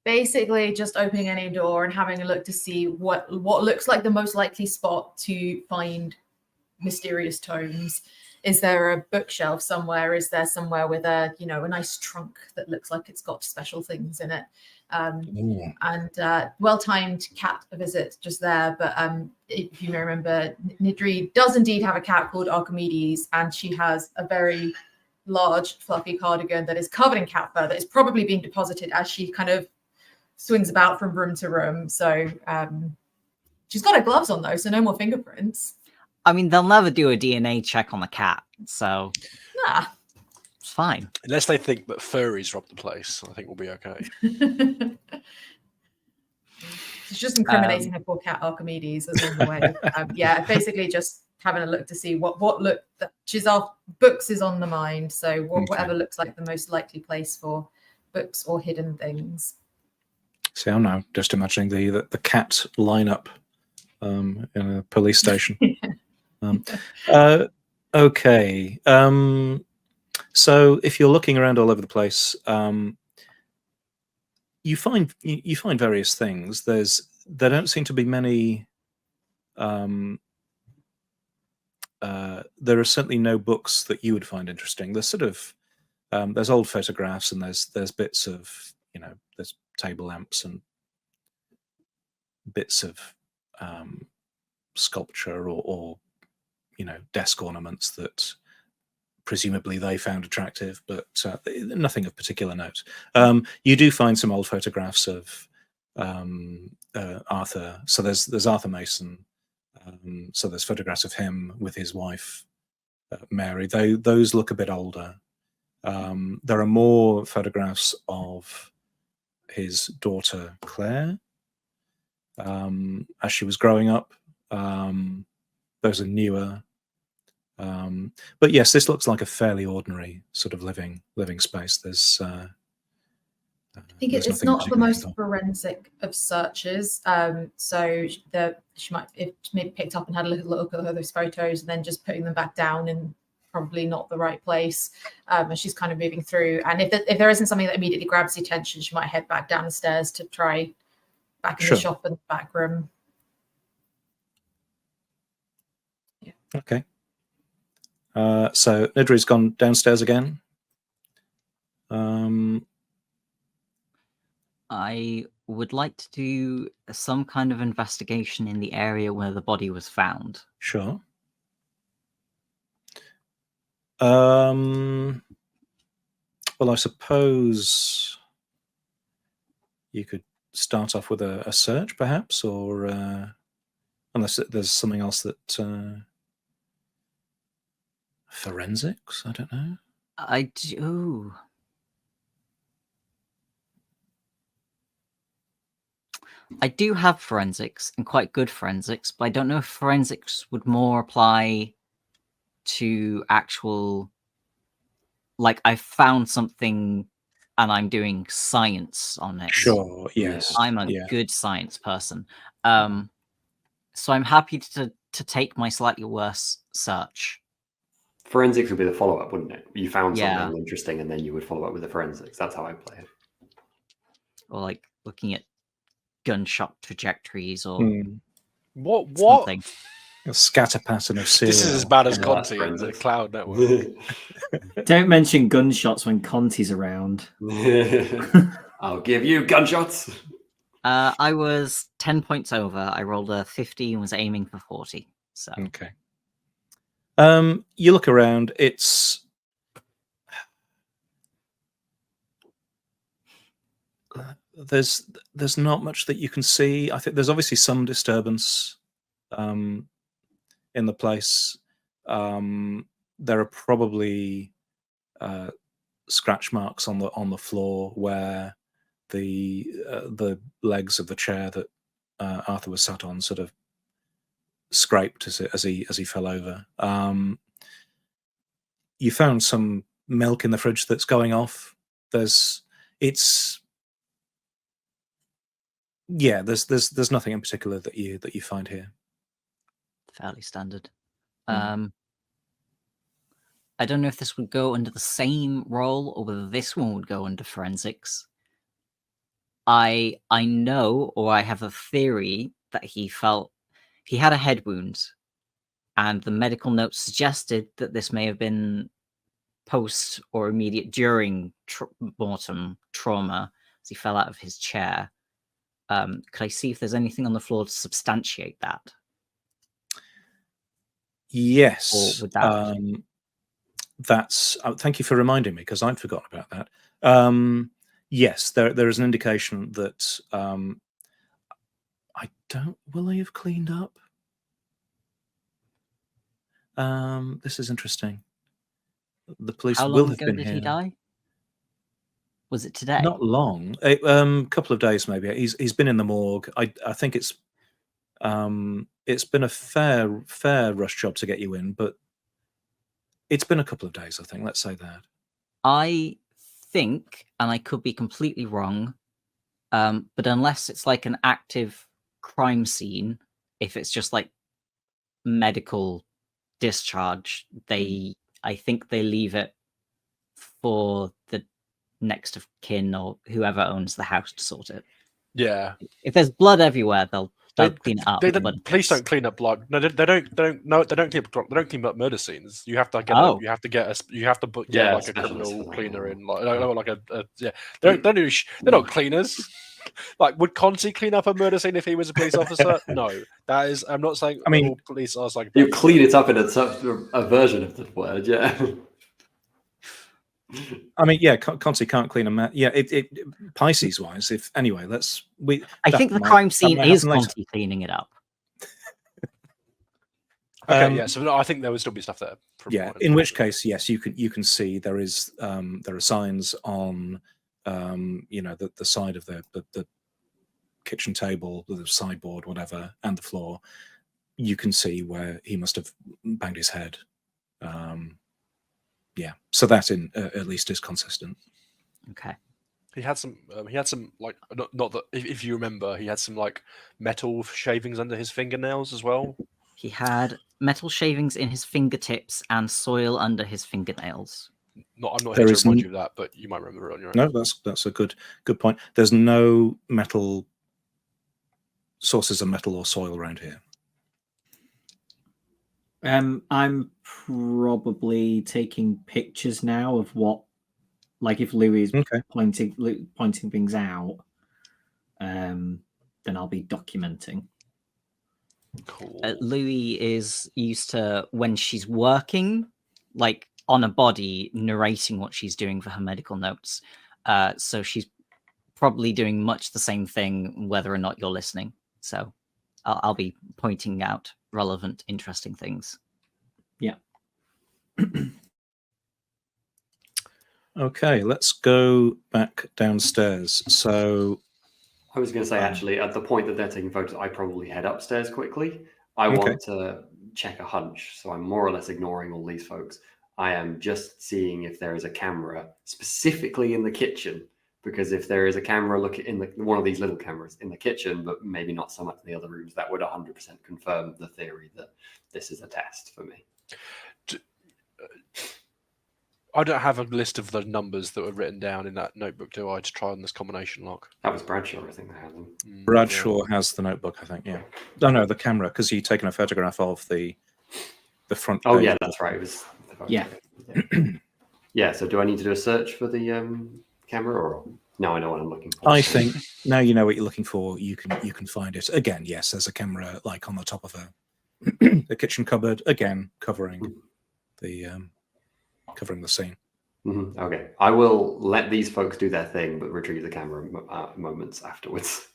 Basically, just opening any door and having a look to see what looks like the most likely spot to find mysterious tomes. Is there a bookshelf somewhere? Is there somewhere with a nice trunk that looks like it's got special things in it? And well-timed cat visit just there. But if you may remember, Nidri does indeed have a cat called Archimedes, and she has a very large, fluffy cardigan that is covered in cat fur that is probably being deposited as she kind of swings about from room to room. So she's got her gloves on though, so no more fingerprints. I mean, they'll never do a DNA check on the cat, so it's fine. Unless they think that furries robbed the place, I think we'll be okay. She's just incriminating her poor cat Archimedes as in the way. Basically just having a look to see what she's off. Books is on the mind, so whatever looks like the most likely place for books or hidden things. See, I'm now just imagining the cat lineup in a police station. Okay. So if you're looking around all over the place, you find various things. There don't seem to be many. There are certainly no books that you would find interesting. There's sort of there's old photographs and there's bits of there's table lamps and bits of sculpture or desk ornaments that presumably they found attractive, but nothing of particular note. You do find some old photographs of Arthur. So there's Arthur Mason. So there's photographs of him with his wife Mary. Those look a bit older. There are more photographs of his daughter Claire as she was growing up. Those are newer. But yes, this looks like a fairly ordinary sort of living space. There's I think it's not the most forensic of searches. So she might have maybe picked up and had a little look at those photos and then just putting them back down in probably not the right place. And she's kind of moving through. And if there isn't something that immediately grabs the attention, she might head back down the stairs to try back in the shop and the back room. Yeah. Okay. So Nidri's gone downstairs again. I would like to do some kind of investigation in the area where the body was found. Sure. Well, I suppose you could start off with a search, perhaps, or unless there's something else that forensics. I don't know. I do. I do have forensics and quite good forensics, but I don't know if forensics would more apply to actual, like, I found something and I'm doing science on it. Sure. Yes. I'm a good science person. So I'm happy to take my slightly worse search. Forensics would be the follow-up, wouldn't it? You found something interesting and then you would follow up with the forensics. That's how I play it. Or like looking at gunshot trajectories or what something. A scatter pattern of serial. This is as bad as Yeah, Conti that's and the forensics. Cloud Network. Don't mention gunshots when Conti's around. I'll give you gunshots. I was 10 points over. I rolled a 50 and was aiming for 40. So Okay. You look around. It's there's not much that you can see. I think there's obviously some disturbance in the place. There are probably scratch marks on the floor where the legs of the chair that Arthur was sat on sort of scraped as he fell over. You found some milk in the fridge that's going off. There's nothing in particular that you find here. fairly standard. I don't know if this would go under the same role or whether this one would go under forensics. I know, or I have a theory that he had a head wound, and the medical notes suggested that this may have been post or immediate during mortem trauma as he fell out of his chair. Could I see if there's anything on the floor to substantiate that? Yes. Or would that... That's thank you for reminding me, because I'd forgotten about that. Yes, there is an indication that will they have cleaned up? This is interesting. The police How will long have ago been did here. he die? Was it today? Not long. A couple of days maybe. He's been in the morgue. I think it's been a fair rush job to get you in, but it's been a couple of days, I think. Let's say that. I think, and I could be completely wrong, but unless it's like an active crime scene, if it's just like medical discharge, I think they leave it for the next of kin or whoever owns the house to sort it. Yeah. If there's blood everywhere, they'll clean it up. Police don't clean up blood. No, they don't clean up murder scenes. You have to get Oh. you have to put Yeah, like a specialists criminal for that. cleaner in, They're not cleaners. Like, would Conti clean up a murder scene if he was a police officer? No, that is. I'm not saying. I mean, all police are like You clean it up in a version of the word, yeah. I mean, yeah, Conti can't clean a man. Yeah, Pisces wise, if anyway, I think the crime scene is Conti cleaning it up. Okay, yeah. So no, I think there would still be stuff there. Yeah, in which case, yes, you can see there are signs on the side of the kitchen table, the sideboard, whatever, and the floor. You can see where he must have banged his head. Yeah, so that at least is consistent. Okay. He had some like not that if you remember, he had some like metal shavings under his fingernails as well. He had metal shavings in his fingertips and soil under his fingernails. I'm not There here to is remind you of that, but you might remember it on your own. No, that's a good point. There's no metal sources of metal or soil around here. I'm probably taking pictures now of what, like, if Louis is Okay. pointing things out, then I'll be documenting. Cool. Louis is used to, when she's working, like on a body, narrating what she's doing for her medical notes. So she's probably doing much the same thing, whether or not you're listening. So I'll be pointing out relevant, interesting things. Yeah. Okay, let's go back downstairs. So I was going to say, actually, at the point that they're taking photos, I probably head upstairs quickly. I Okay. want to check a hunch, so I'm more or less ignoring all these folks. I am just seeing if there is a camera specifically in the kitchen, because if there is a camera one of these little cameras in the kitchen, but maybe not so much in the other rooms, that would 100% confirm the theory that this is a test for me. I don't have a list of the numbers that were written down in that notebook, do I, to try on this combination lock? That was Bradshaw, I think they had them. Bradshaw has the notebook, I think. Yeah. No, the camera, because you've taken a photograph of the front. Oh page. yeah, that's right. It was. Yeah. Yeah. So do I need to do a search for the camera, or no? I know what I'm looking for. I think now you know what you're looking for. You can find it again. Yes, there's a camera like on the top of a kitchen cupboard. Again, covering the scene. Mm-hmm. Okay, I will let these folks do their thing, but retrieve the camera moments afterwards.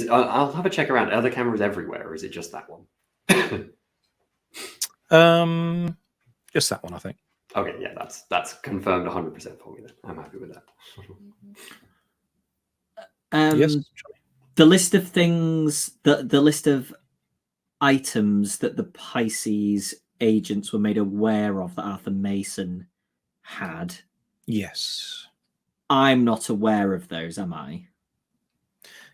I'll have a check around. Are there cameras everywhere, or is it just that one? Just that one, I think. Okay, yeah, that's confirmed 100% for me. Then I'm happy with that. Yes. The list of things, the list of items that the Pisces agents were made aware of that Arthur Mason had. Yes. I'm not aware of those, am I?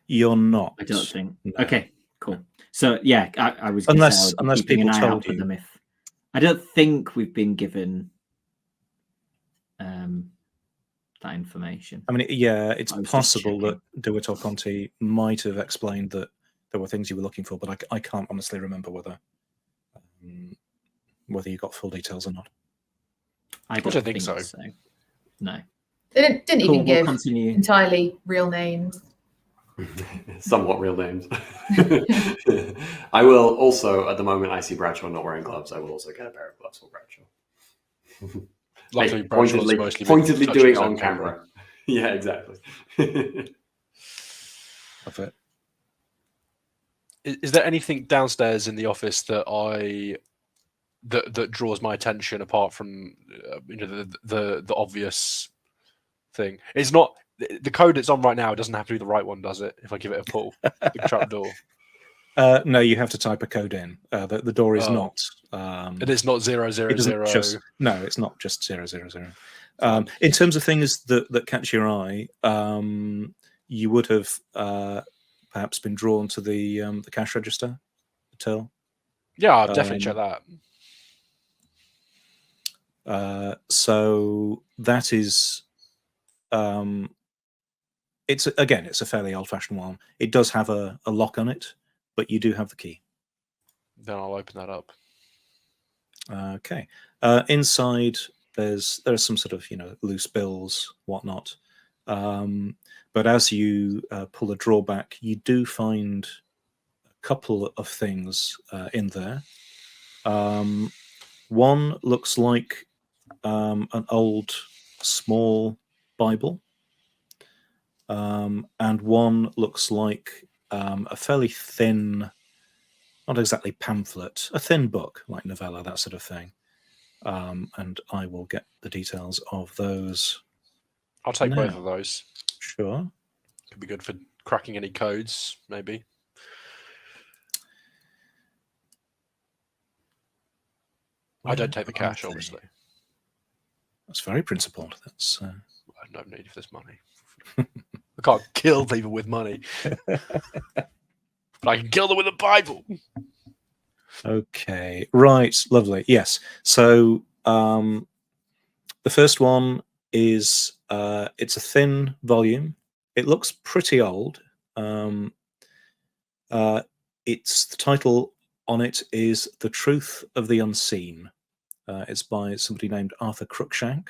You're not. I don't think. No. Okay, cool. So yeah, I was Unless keeping people an eye told out for you. them. If I don't think we've been given that information. I mean, yeah, it's I was just possible that checking. DeWitt or Conti might have explained that there were things you were looking for, but I can't honestly remember whether you got full details or not. I don't think so. No. They didn't Cool, even we'll give continue. entirely real names. Somewhat real names. I will also, at the moment, I see Bradshaw not wearing gloves. I will also get a pair of gloves for Bradshaw. Luckily, Hey, Bradshaw's mostly been pointedly touching doing his it own on camera. Yeah, exactly. Of it. Is there anything downstairs in the office that that draws my attention apart from the obvious thing? It's not the code it's on right now. It doesn't have to be the right one, does it? If I give it a pull, the trap door. No, you have to type a code in. The door is not. And it's not 000. No, it's not just 000. In terms of things that catch your eye, you would have perhaps been drawn to the cash register, the till. Yeah, I'll definitely check that. So that is. It's a fairly old-fashioned one. It does have a lock on it, but you do have the key. Then I'll open that up. Okay. Inside, there are some sort of loose bills, whatnot. But as you pull the drawer back, you do find a couple of things in there. One looks like an old, small Bible, and one looks like a fairly thin, not exactly pamphlet, a thin book, like novella, that sort of thing. And I will get the details of those. I'll take now. both of those. Sure. Could be good for cracking any codes, maybe. I don't take the cash, obviously. That's very principled. That's. I have no need for this money. I can't kill people with money, but I can kill them with a Bible. Okay, right, lovely. Yes. So the first one is it's a thin volume. It looks pretty old. It's the title on it is "The Truth of the Unseen." It's by somebody named Arthur Cruikshank.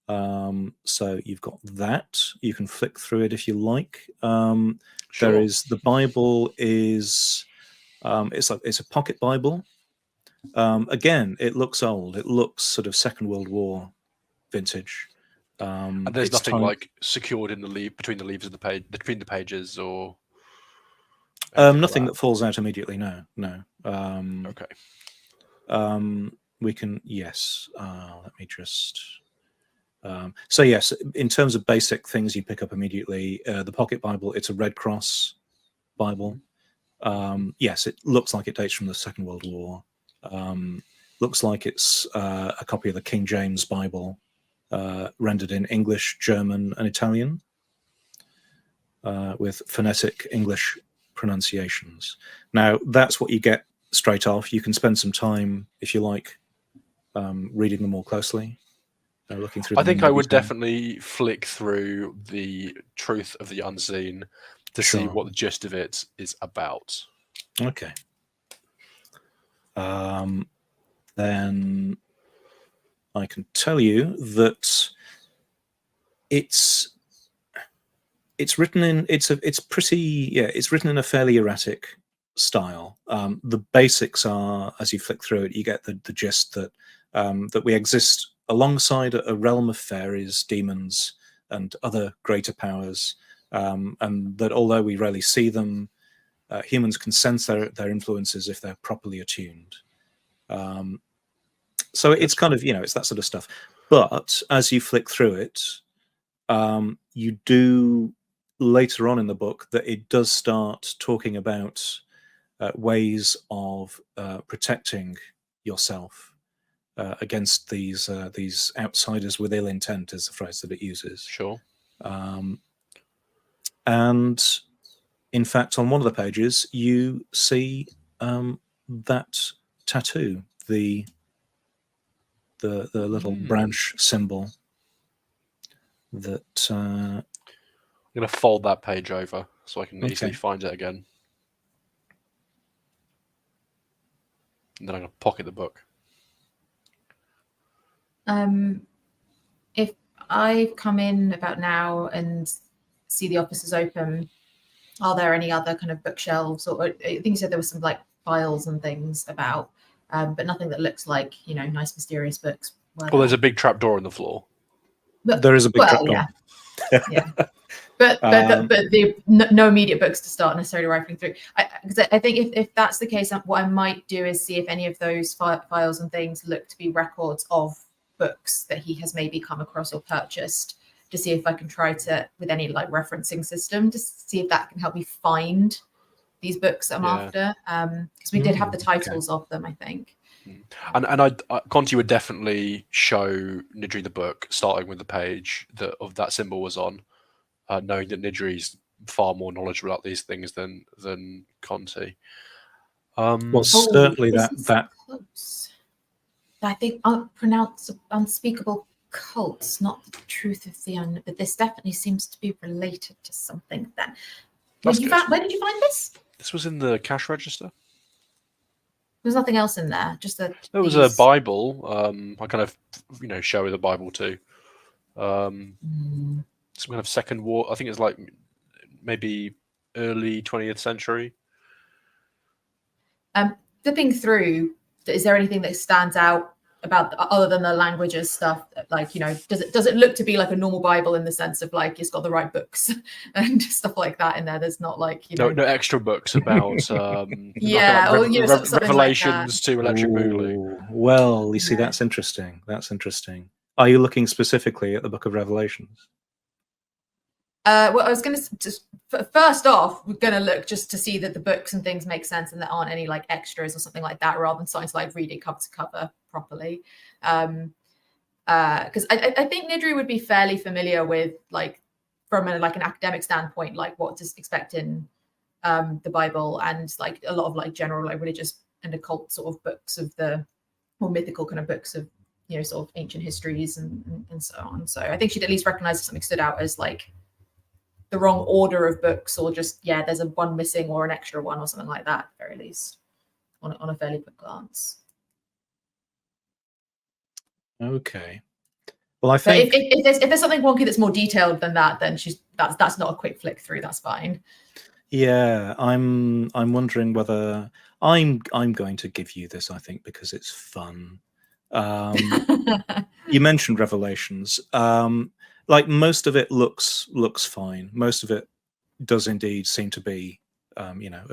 So you've got that. You can flick through it if you like. Sure. There is the Bible is it's a pocket Bible. Again, it looks old. It looks sort of Second World War vintage. And there's it's nothing time- like secured in the leaf between the leaves of the page, between the pages, or anything like nothing that falls out immediately. No. Okay. We can yes. Let me just. So yes, in terms of basic things you pick up immediately, the Pocket Bible, it's a Red Cross Bible. Yes, it looks like it dates from the Second World War. Looks like it's a copy of the King James Bible, rendered in English, German, and Italian, with phonetic English pronunciations. Now, that's what you get straight off. You can spend some time, if you like, reading them more closely. Looking through. I think them I in would detail. definitely flick through the Truth of the Unseen to see Sure. what the gist of it is about. Okay. Then I can tell you that it's written in it's written in a fairly erratic style. The basics are, as you flick through it, you get the gist that that we exist alongside a realm of fairies, demons, and other greater powers, and that although we rarely see them, humans can sense their influences if they're properly attuned. So it's kind of, it's that sort of stuff. But as you flick through it, you do later on in the book that it does start talking about ways of protecting yourself against these outsiders with ill intent, is the phrase that it uses. Sure. And in fact, on one of the pages, you see that tattoo, the little branch symbol that. I'm going to fold that page over so I can easily Okay. find it again. And then I'm going to pocket the book. If I come in about now and see the offices open, are there any other kind of bookshelves, or I think you said there was some like files and things about, but nothing that looks like, nice mysterious books? Well, there's a big trapdoor in the floor. But, There is a big trapdoor. Yeah. But no immediate books to start necessarily rifling through. Because I think if that's the case, what I might do is see if any of those files and things look to be records of books that he has maybe come across or purchased, to see if I can try to, with any like referencing system, to see if that can help me find these books I'm after. Because we did have the titles of them, I think. And Conti would definitely show Nidri the book, starting with the page of that symbol was on, knowing that Nidri's far more knowledgeable about these things than Conti. Well, certainly that. Close. I think I'll pronounce unspeakable cults, not the truth of the but this definitely seems to be related to something then. Where did you find this? This was in the cash register. There's nothing else in there. Just there was a Bible. I kind of, show the Bible too. Some kind of Second War. I think it's like maybe early 20th century. Flipping through, is there anything that stands out about other than the languages stuff? Like, does it look to be like a normal Bible in the sense of like it's got the right books and stuff like that in there? There's not like no extra books about Revelations to Electric Boogaloo. Well, you see, that's interesting. Are you looking specifically at the Book of Revelations? Well, I was going to just first off, we're going to look just to see that the books and things make sense and there aren't any like extras or something like that, rather than starting to like read it cover to cover properly. Because I think Nidri would be fairly familiar with, like, from an academic standpoint, like what to expect in the Bible and like a lot of like general like religious and occult sort of books of the more mythical kind of books of, you know, sort of ancient histories and so on. So I think she'd at least recognize if something stood out as like the wrong order of books, or just, yeah, there's a one missing or an extra one or something like that, at the very least, on a fairly quick glance. Okay. Well, I But think if there's something wonky that's more detailed than that, then that's not a quick flick through. That's fine. yeah, I'm wondering whether I'm going to give you this, I think, because it's fun. You mentioned Revelations. Like most of it looks fine. Most of it does indeed seem to be, you know,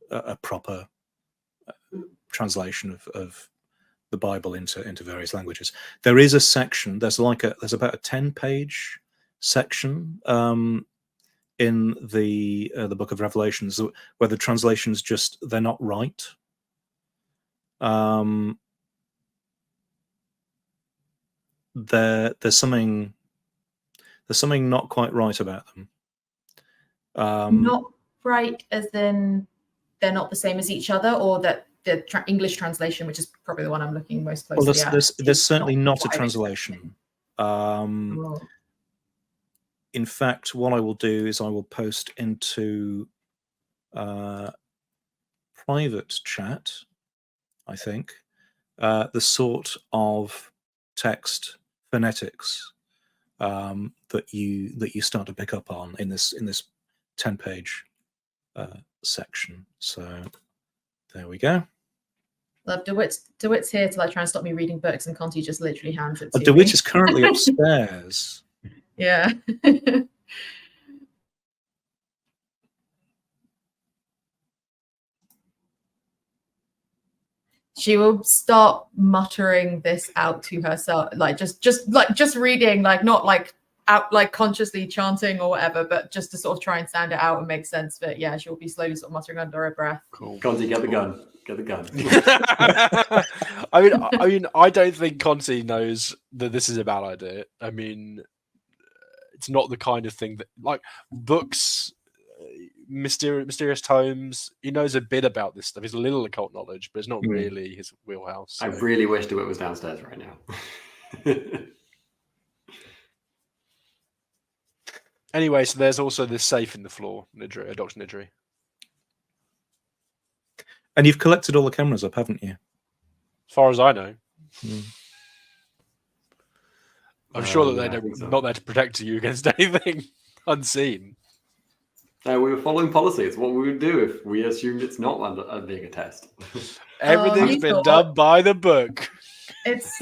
a proper translation of the Bible into various languages. There is a section. There's about a 10-page section in the Book of Revelations where the translations they're not right. There's something not quite right about them. Not right as in they're not the same as each other, or that the English translation, which is probably the one I'm looking most closely at, there's certainly not a what I was translation. Oh. In fact, what I will do is I will post into private chat, I think, the sort of text phonetics that you start to pick up on in this 10-page section. So there we go. Love DeWitt's here to like try and stop me reading books, and Conti just literally hands it to DeWitt me. is currently upstairs. Yeah. She will start muttering this out to herself, like just reading, like not like out, like consciously chanting or whatever, but just to sort of try and sound it out and make sense of it. Yeah, she'll be slowly sort of muttering under her breath. Cool. Conti, get the gun. Get the gun. I mean, I don't think Conti knows that this is a bad idea. I mean, it's not the kind of thing that, like, books, mysterious tomes. He knows a bit about this stuff. He's a little occult knowledge, but it's not really his wheelhouse. So. I really wish DeWitt was downstairs right now. Anyway, so there's also this safe in the floor, Dr. Nidri. And you've collected all the cameras up, haven't you? As far as I know. Mm. I'm sure that yeah, they're so. not there to protect you against anything unseen. We were following policy. It's what we would do if we assumed it's not being a test. Everything's been done by the book. That's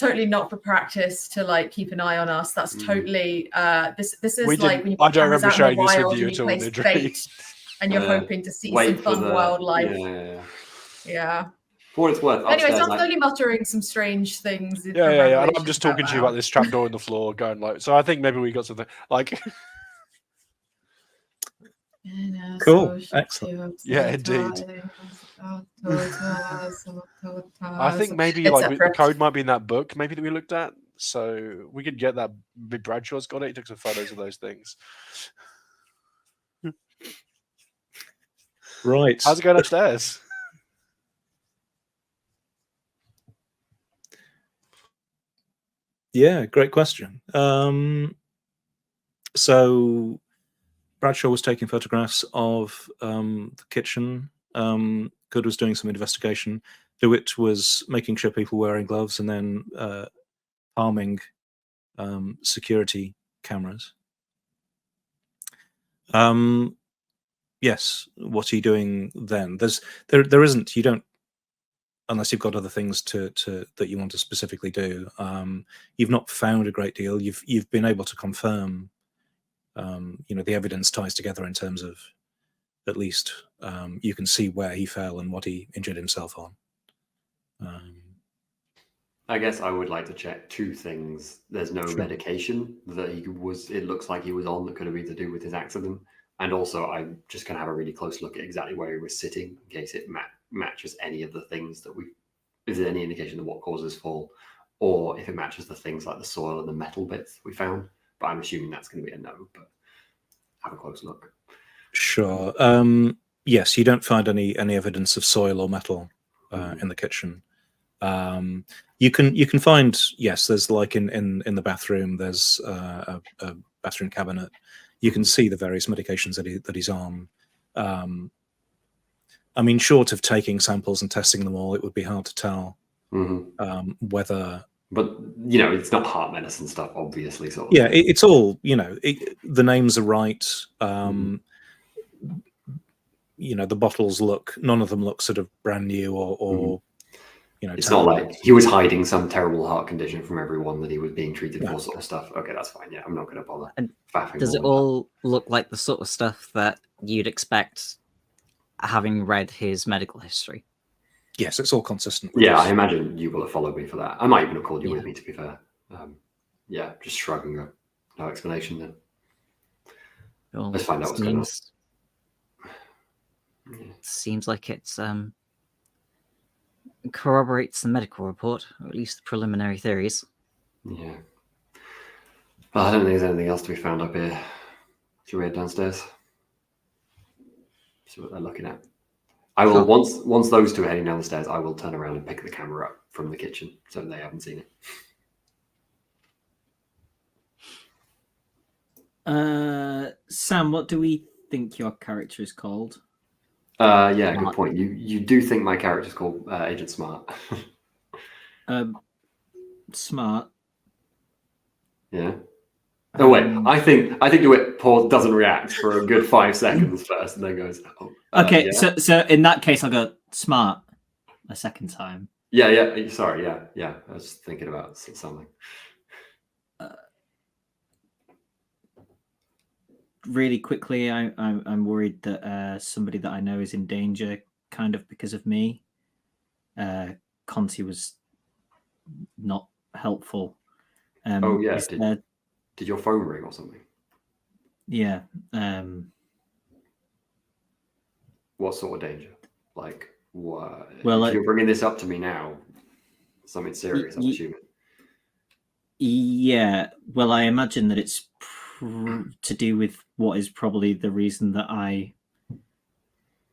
totally not for practice to like keep an eye on us. That's totally this is like when you I don't remember sharing this with wild you and at all, place Nidri. bait and you're hoping to see some fun wildlife. Yeah. For what it's worth. Anyway, upstairs, so I'm slowly muttering some strange things. Yeah. And I'm just talking to you about this trapdoor in the floor, going like. So I think maybe we got something like. Cool, excellent. Yeah, indeed. I think maybe like the code might be in that book, maybe that we looked at. So we could get that. Bradshaw's got it. He took some photos of those things. Right. How's it going upstairs? Yeah, great question. So Bradshaw was taking photographs of the kitchen. Good was doing some investigation. DeWitt was making sure people were wearing gloves and then palming security cameras. Yes, what are you doing then? There isn't. You don't, unless you've got other things that you want to specifically do. You've not found a great deal. You've been able to confirm. The evidence ties together in terms of, at least, you can see where he fell and what he injured himself on. I guess I would like to check two things. There's no medication that it looks like he was on that could have either to do with his accident. And also, I'm just going to have a really close look at exactly where he was sitting in case it matches any of the things that is there any indication of what causes fall, or if it matches the things like the soil and the metal bits we found. But I'm assuming that's going to be a no, but have a close look. Sure. Yes, you don't find any evidence of soil or metal Mhm. in the kitchen. You can find, yes, there's like in the bathroom, there's a bathroom cabinet. You can see the various medications that he's on. I mean, short of taking samples and testing them all, it would be hard to tell whether. But you know, it's not heart medicine stuff, obviously. Sort of Yeah, thing. it's all, you know, the names are right. You know, the bottles none of them look sort of brand new or you know. It's not like he was hiding some terrible heart condition from everyone that he was being treated for, sort of stuff. Okay, that's fine. Yeah, I'm not going to bother. And faffing does it all with all look like the sort of stuff that you'd expect, having read his medical history? Yes, it's all consistent. that? Yeah, I imagine you will have followed me for that. I might even have called you Yeah. with me, to be fair. Yeah, just shrugging up. No explanation then. Well, Let's find out what's going on. Seems like it's corroborates the medical report, or at least the preliminary theories. Yeah. Well, I don't think there's anything else to be found up here. Should we head downstairs? See what they're looking at. I will once those two are heading down the stairs, I will turn around and pick the camera up from the kitchen so they haven't seen it. Sam, what do we think your character is called? Yeah, good point. You do think my character's called Agent Smart? Smart. Yeah. Oh wait, I think DeWitt Paul doesn't react for a good 5 seconds first, and then goes, "Oh, okay." Yeah. So in that case, I'll go smart a second time. Yeah. Sorry, yeah. I was thinking about something. Really quickly, I'm worried that somebody that I know is in danger, kind of because of me. Conti was not helpful. Oh yeah, did your phone ring or something? Yeah. What sort of danger? Like what? Well, if you're bringing this up to me now, something serious, I'm assuming. Yeah. Well, I imagine that it's to do with what is probably the reason that I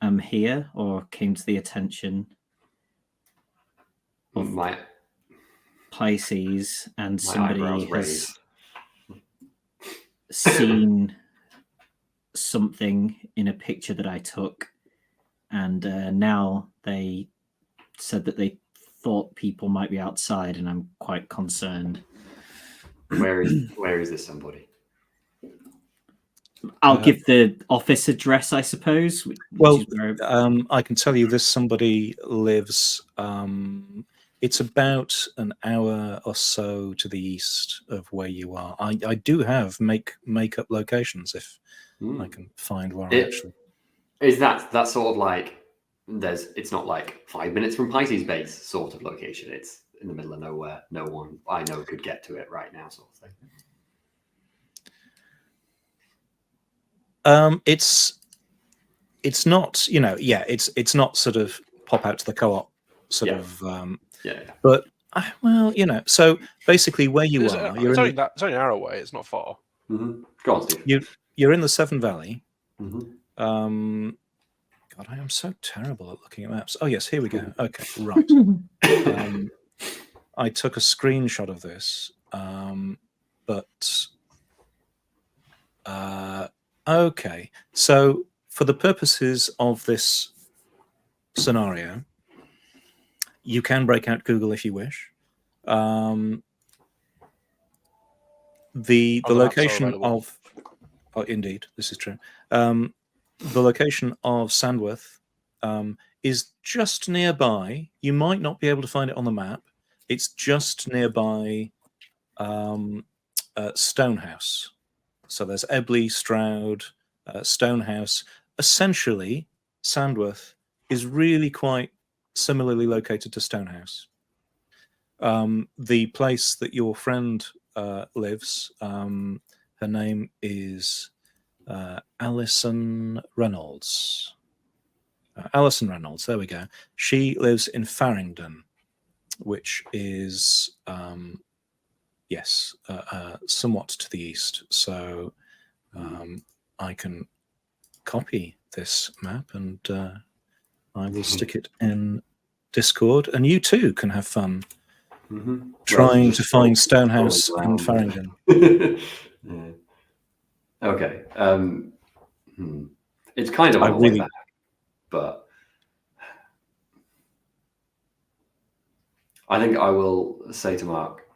am here or came to the attention of My Pisces, and somebody eyebrows has raised. seen something in a picture that I took, and now they said that they thought people might be outside, and I'm quite concerned. Where is this somebody? I'll give the office address, I suppose. Well, I can tell you this somebody lives. It's about an hour or so to the east of where you are. I do have make-up locations if I can find where I actually. Is that sort of like it's not like 5 minutes from Pisces base sort of location. It's in the middle of nowhere. No one I know could get to it right now, sort of thing. It's not, you know, it's not sort of pop out to the co-op sort of. But well, you know, so basically where you are, it's only an hour away. It's not far. Mm-hmm. Go on, Steve. You're in the Severn Valley. Mm-hmm. God, I am so terrible at looking at maps. Oh yes, here we go. Okay, right. I took a screenshot of this, but okay. So for the purposes of this scenario, you can break out Google if you wish. The location of indeed, this is true. The location of Sandworth is just nearby. You might not be able to find it on the map. It's just nearby Stonehouse. So there's Ebley, Stroud, Stonehouse. Essentially, Sandworth is really quite similarly located to Stonehouse. The place that your friend lives, her name is Alison Reynolds. Alison Reynolds, there we go. She lives in Farringdon, which is, yes, somewhat to the east. So I can copy this map and I will stick it in Discord, and you too can have fun trying to find Stonehouse and Farringdon. Yeah. Okay. It's kind of on the way back, but I think I will say to Mark,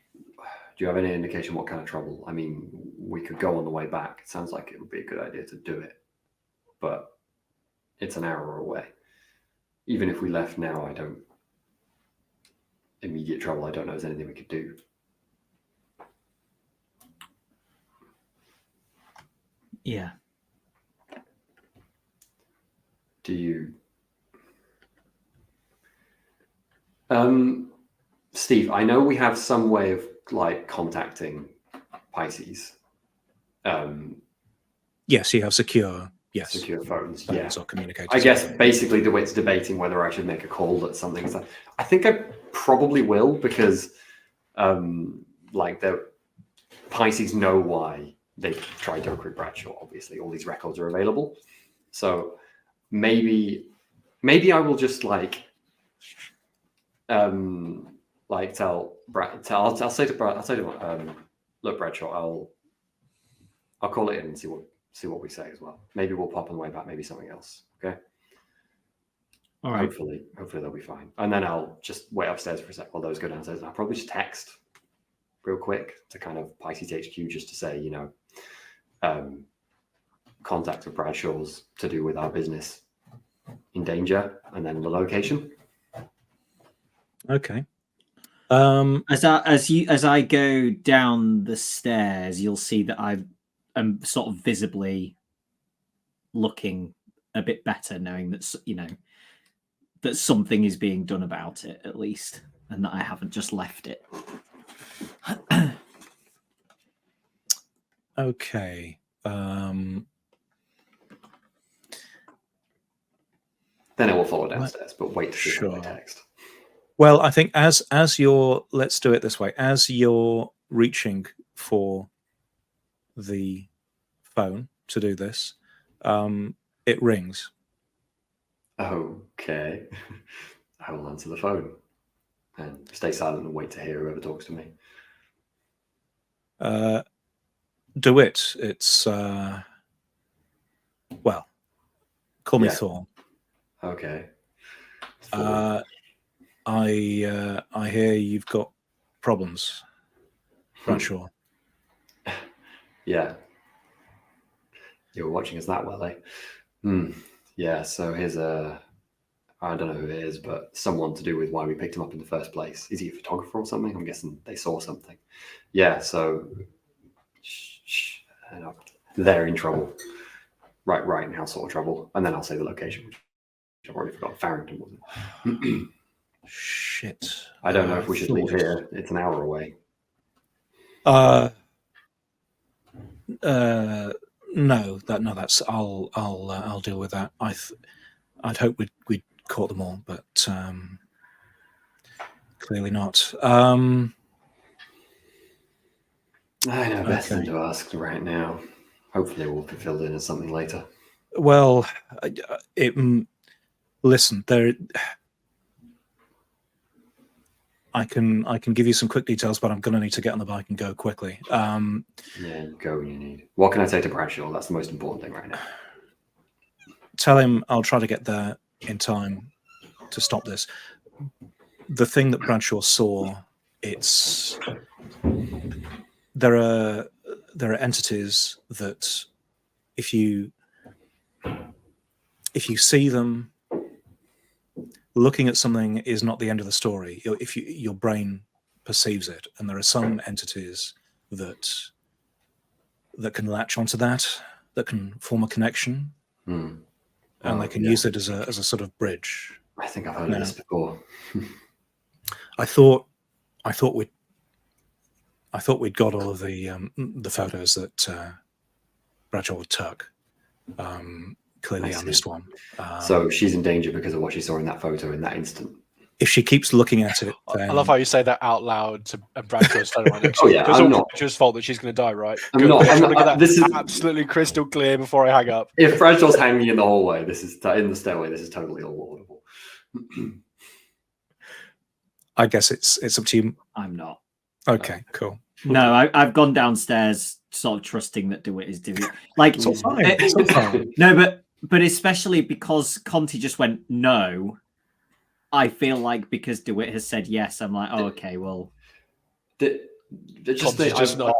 do you have any indication what kind of trouble? I mean, we could go on the way back. It sounds like it would be a good idea to do it, but it's an hour away. Even if we left now, I don't immediate trouble. I don't know if there's anything we could do. Yeah. Do you, Steve? I know we have some way of like contacting Pisces. Yes, you have secure. Yes, secure phones. Phones or communicators. I guess basically DeWitt's debating whether I should make a call at something. So I think I probably will, because like the Pisces know why they tried to recruit Bradshaw. Obviously, all these records are available. So maybe I will just like tell Brad. I'll say to look, Bradshaw, I'll call it in and see what we say as well. Maybe we'll pop on the way back. Maybe something else. Okay. All right. Hopefully they'll be fine. And then I'll just wait upstairs for a sec while those go downstairs. And I'll probably just text real quick to kind of Pisces HQ just to say, contact with Bradshaw's to do with our business in danger, and then the location. Okay. As I go down the stairs, you'll see that I'm sort of visibly looking a bit better, knowing that that something is being done about it at least, and that I haven't just left it. Okay. Then it will follow downstairs, but wait to see Sure. my text. Well, I think as you're, let's do it this way. As you're reaching for the phone to do this, it rings. Okay. I will answer the phone and stay silent and wait to hear whoever talks to me. DeWitt, it's well, call me Yeah. Thorn. Okay. I hear you've got problems, Bradshaw. Yeah. You were watching us that well, eh? Yeah, so here's I don't know who it is, but someone to do with why we picked him up in the first place. Is he a photographer or something? I'm guessing they saw something. Yeah, so they're in trouble. Right now, sort of trouble. And then I'll say the location, which I've already forgotten. Farringdon, wasn't it? Shit. I don't know if we should leave here. It's an hour away. No, that's I'll deal with that. I'd hope we'd caught them all, but clearly not. I know best than to ask right now. Hopefully we'll be filled in as something later. Well, listen, I can give you some quick details, but I'm going to need to get on the bike and go quickly. Yeah, you go when you need. What can I say to Bradshaw? That's the most important thing right now. Tell him I'll try to get there in time to stop this. The thing that Bradshaw saw, there are entities that if you see them, looking at something is not the end of the story. If your brain perceives it, and there are some entities that can latch onto that can form a connection, and they can use it as a sort of bridge. I think I've heard of this before. I thought we'd got all of the photos that Bradshaw took. Clearly, I missed one. So she's in danger because of what she saw in that photo in that instant. if she keeps looking at it, then I love how you say that out loud to Bradshaw standing right next to Oh you. yeah, It's I'm all not. Bradshaw's fault that she's going to die, right? I'm Good. not. I just I'm want to get not. that This is absolutely crystal clear before I hang up. if Bradshaw's hanging in the hallway. This is in the stairway. This is totally all audible. I guess it's up to you. I'm not. Okay, cool. No, I've gone downstairs, sort of trusting that DeWitt is doing it. Like, It's all fine. It's all fine. no, but especially because Conti just went no. I feel like because DeWitt has said yes, I'm like, oh, okay, well, Conti's just not.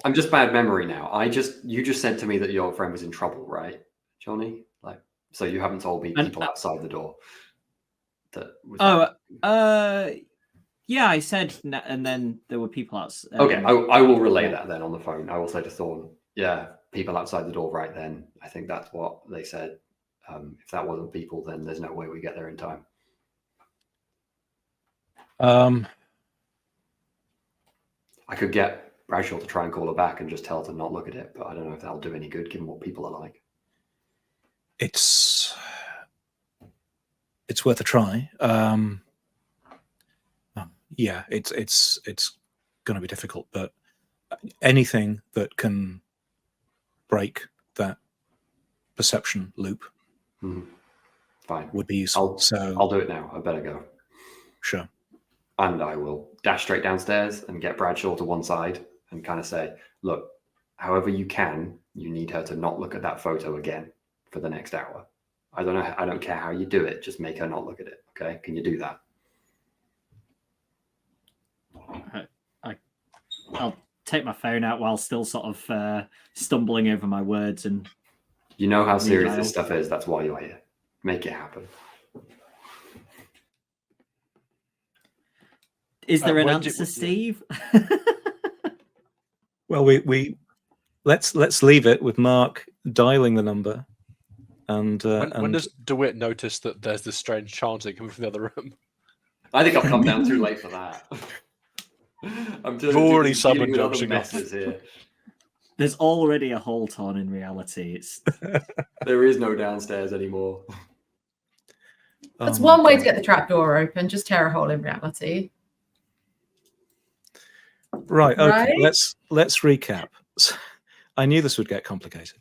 I'm just bad memory now. You just said to me that your friend was in trouble, right, Johnny? Like, so you haven't told me people outside the door. Yeah, I said, and then there were people outside. Okay, I will relay that then on the phone. I will say to Thorn, yeah, people outside the door right then. I think that's what they said. If that wasn't people, then there's no way we get there in time. I could get Bradshaw to try and call her back and just tell her to not look at it, but I don't know if that'll do any good given what people are like. It's worth a try. Yeah, it's going to be difficult, but anything that can break that perception loop Fine would be useful. I'll do it now. I better go. Sure. And I will dash straight downstairs and get Bradshaw to one side and kind of say, look, however you can, you need her to not look at that photo again for the next hour. I don't care how you do it. Just make her not look at it. Okay. Can you do that? I'll take my phone out while still sort of stumbling over my words. And you know how serious this stuff is. That's why you're here. Make it happen. Is there an answer, Steve? Well, we let's leave it with Mark dialing the number. And when does DeWitt notice that there's this strange chanting coming from the other room? I think I've come down too late for that. I'm already dealing with summoned other him. messes here. There's already a halt on in reality. There is no downstairs anymore. That's one way to get the trapdoor open. Just tear a hole in reality. Right. Okay. Right? Let's recap. I knew this would get complicated.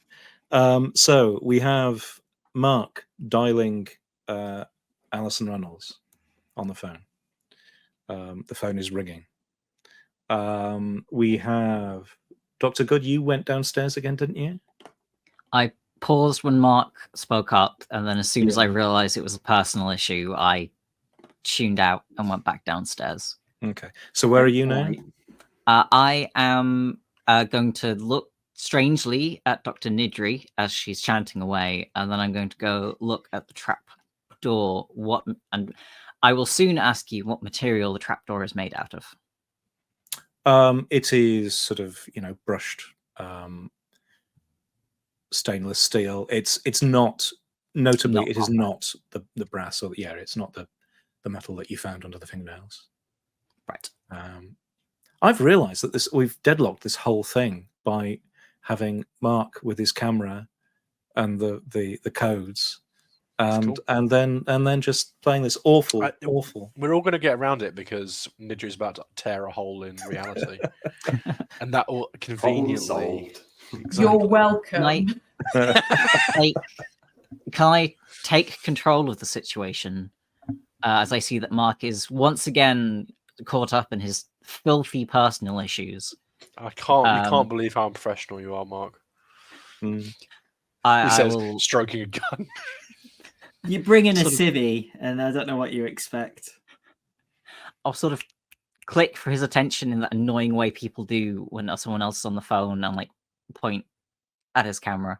So we have Mark dialing Alison Reynolds on the phone. The phone is ringing. We have Dr. Good. You went downstairs again, didn't you? I paused when Mark spoke up, and then as soon as I realized it was a personal issue, I tuned out and went back downstairs. Okay. So where are you now? I am going to look strangely at Dr. Nidri as she's chanting away, and then I'm going to go look at the trap door. And I will soon ask you what material the trap door is made out of. It is sort of, brushed stainless steel. It's not, notably, it is not the brass or it's not the metal that you found under the fingernails. Right. I've realized that we've deadlocked this whole thing by having Mark with his camera and the codes. And then just playing this awful. We're all going to get around it because Nidri's about to tear a hole in reality, and that will conveniently. Exactly. You're welcome. Can I take control of the situation as I see that Mark is once again caught up in his filthy personal issues? I can't. You can't believe how unprofessional you are, Mark. Mm. He says, stroking a gun. You bring in a civvy, and I don't know what you expect. I'll sort of click for his attention in that annoying way people do when someone else is on the phone, and point at his camera.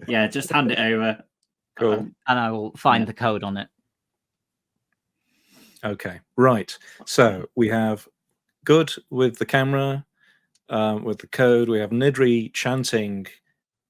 Yeah, just hand it over. Cool. And I will find the code on it. Okay, right. So we have Good with the camera. With the code, we have Nidri chanting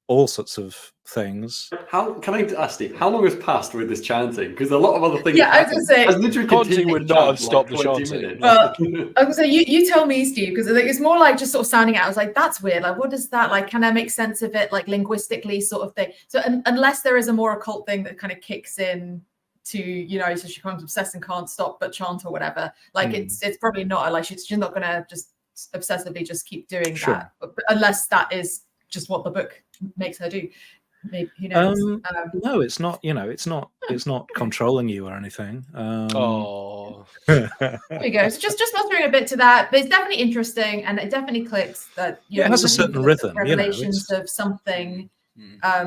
all sorts of things. How can I ask Steve? How long has passed with this chanting? Because a lot of other things. Yeah, I was happened. gonna say- Has literally Conti continued would to not chant have for stopped the 20 chanting. minutes. Well, I was gonna say you tell me, Steve, because it's more like just sort of sounding out. I was like, that's weird. Like, what is that? Like, can I make sense of it? Like linguistically, sort of thing. So unless there is a more occult thing that kind of kicks in to, you know, so she becomes obsessed and can't stop but chant or whatever. Like it's probably not like she's not gonna just obsessively just keep doing Sure. that, unless that is just what the book makes her do. Maybe, who knows? No, it's not. You know, it's not controlling you or anything. Oh, There you go. So just mustering a bit to that, but it's definitely interesting, and it definitely clicks that you know it has a looking certain for the rhythm. You know, revelations of something.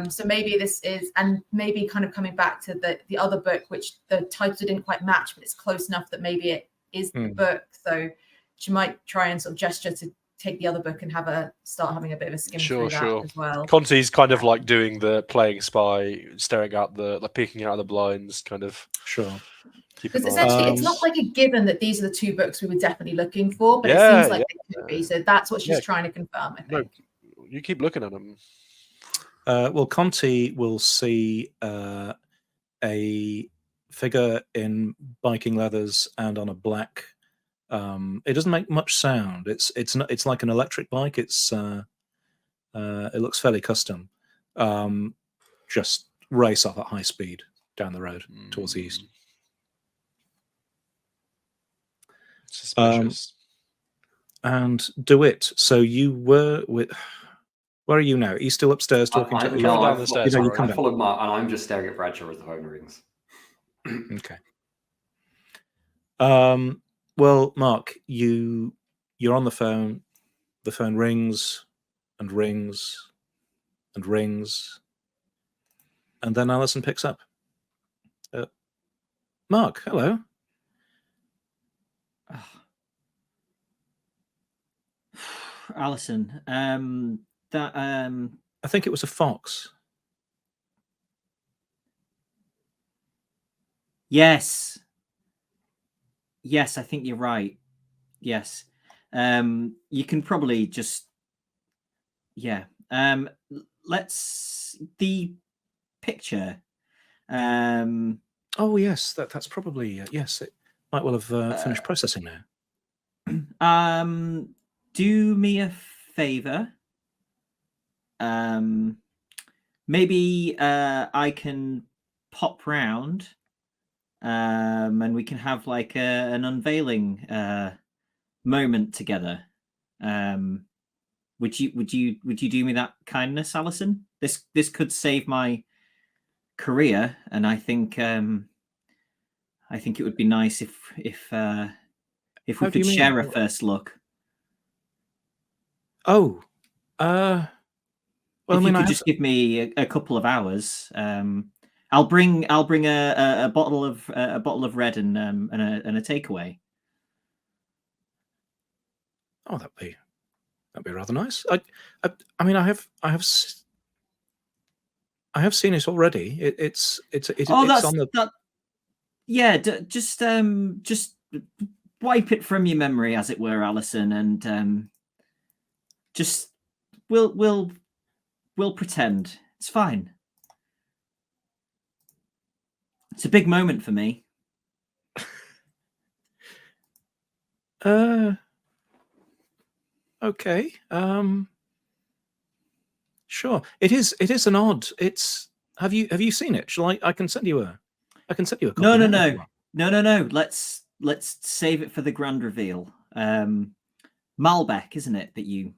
So maybe this is, and maybe kind of coming back to the other book, which the title didn't quite match, but it's close enough that maybe it is the book. So she might try and sort of gesture to take the other book and start having a bit of a skim through that as well. Conti's kind of like doing the playing spy, staring out peeking out the blinds, kind of. Sure. Because essentially, it's not like a given that these are the two books we were definitely looking for, but it Yeah, seems like they could be. So that's what she's trying to confirm, I think. No, you keep looking at them. Well, Conti will see a figure in biking leathers and on a black. It doesn't make much sound. It's like an electric bike. It looks fairly custom. Just race off at high speed down the road towards the east. Suspicious. And DeWitt. So you were with. Where are you now? Are you still upstairs talking to? no, down the stairs, you I followed Mark, and I'm just staring at Bradshaw as the phone rings. Okay. Well, Mark, you're on the phone. The phone rings and rings and rings, and then Alison picks up. Mark, hello. Alison, I think it was a fox. Yes, I think you're right. Yes. You can probably just let's the picture. Oh yes, that's probably yes. It might well have finished processing now. Do me a favor. Maybe I can pop round, and we can have like an unveiling moment together. Would you do me that kindness, Alison? This could save my career, and I think it would be nice if we could share a first look. Oh, well, if you could just give me a couple of hours, I'll bring a bottle of red and a takeaway. Oh, that'd be rather nice. I mean, I have seen it already. It's on the. Yeah, just wipe it from your memory, as it were, Alison, and just we'll pretend it's fine. It's a big moment for me. Okay. Sure. It is an odd. It's. Have you seen it? Shall I can send you a. I can send you a copy. No. Let's save it for the grand reveal. Malbec, isn't it, that you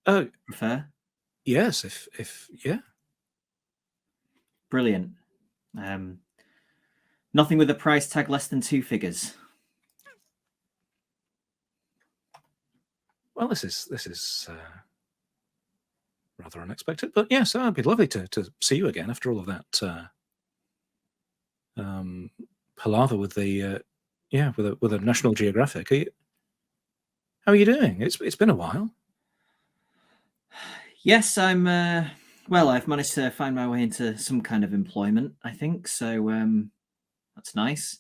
prefer? Yes, if yeah. Brilliant. Nothing with a price tag less than 2 figures. Well, this is rather unexpected, but yes, it'd be lovely to see you again after all of that palaver with the with a National Geographic. How are you doing? It's been a while. Yes, I'm. Well, I've managed to find my way into some kind of employment, I think. So that's nice.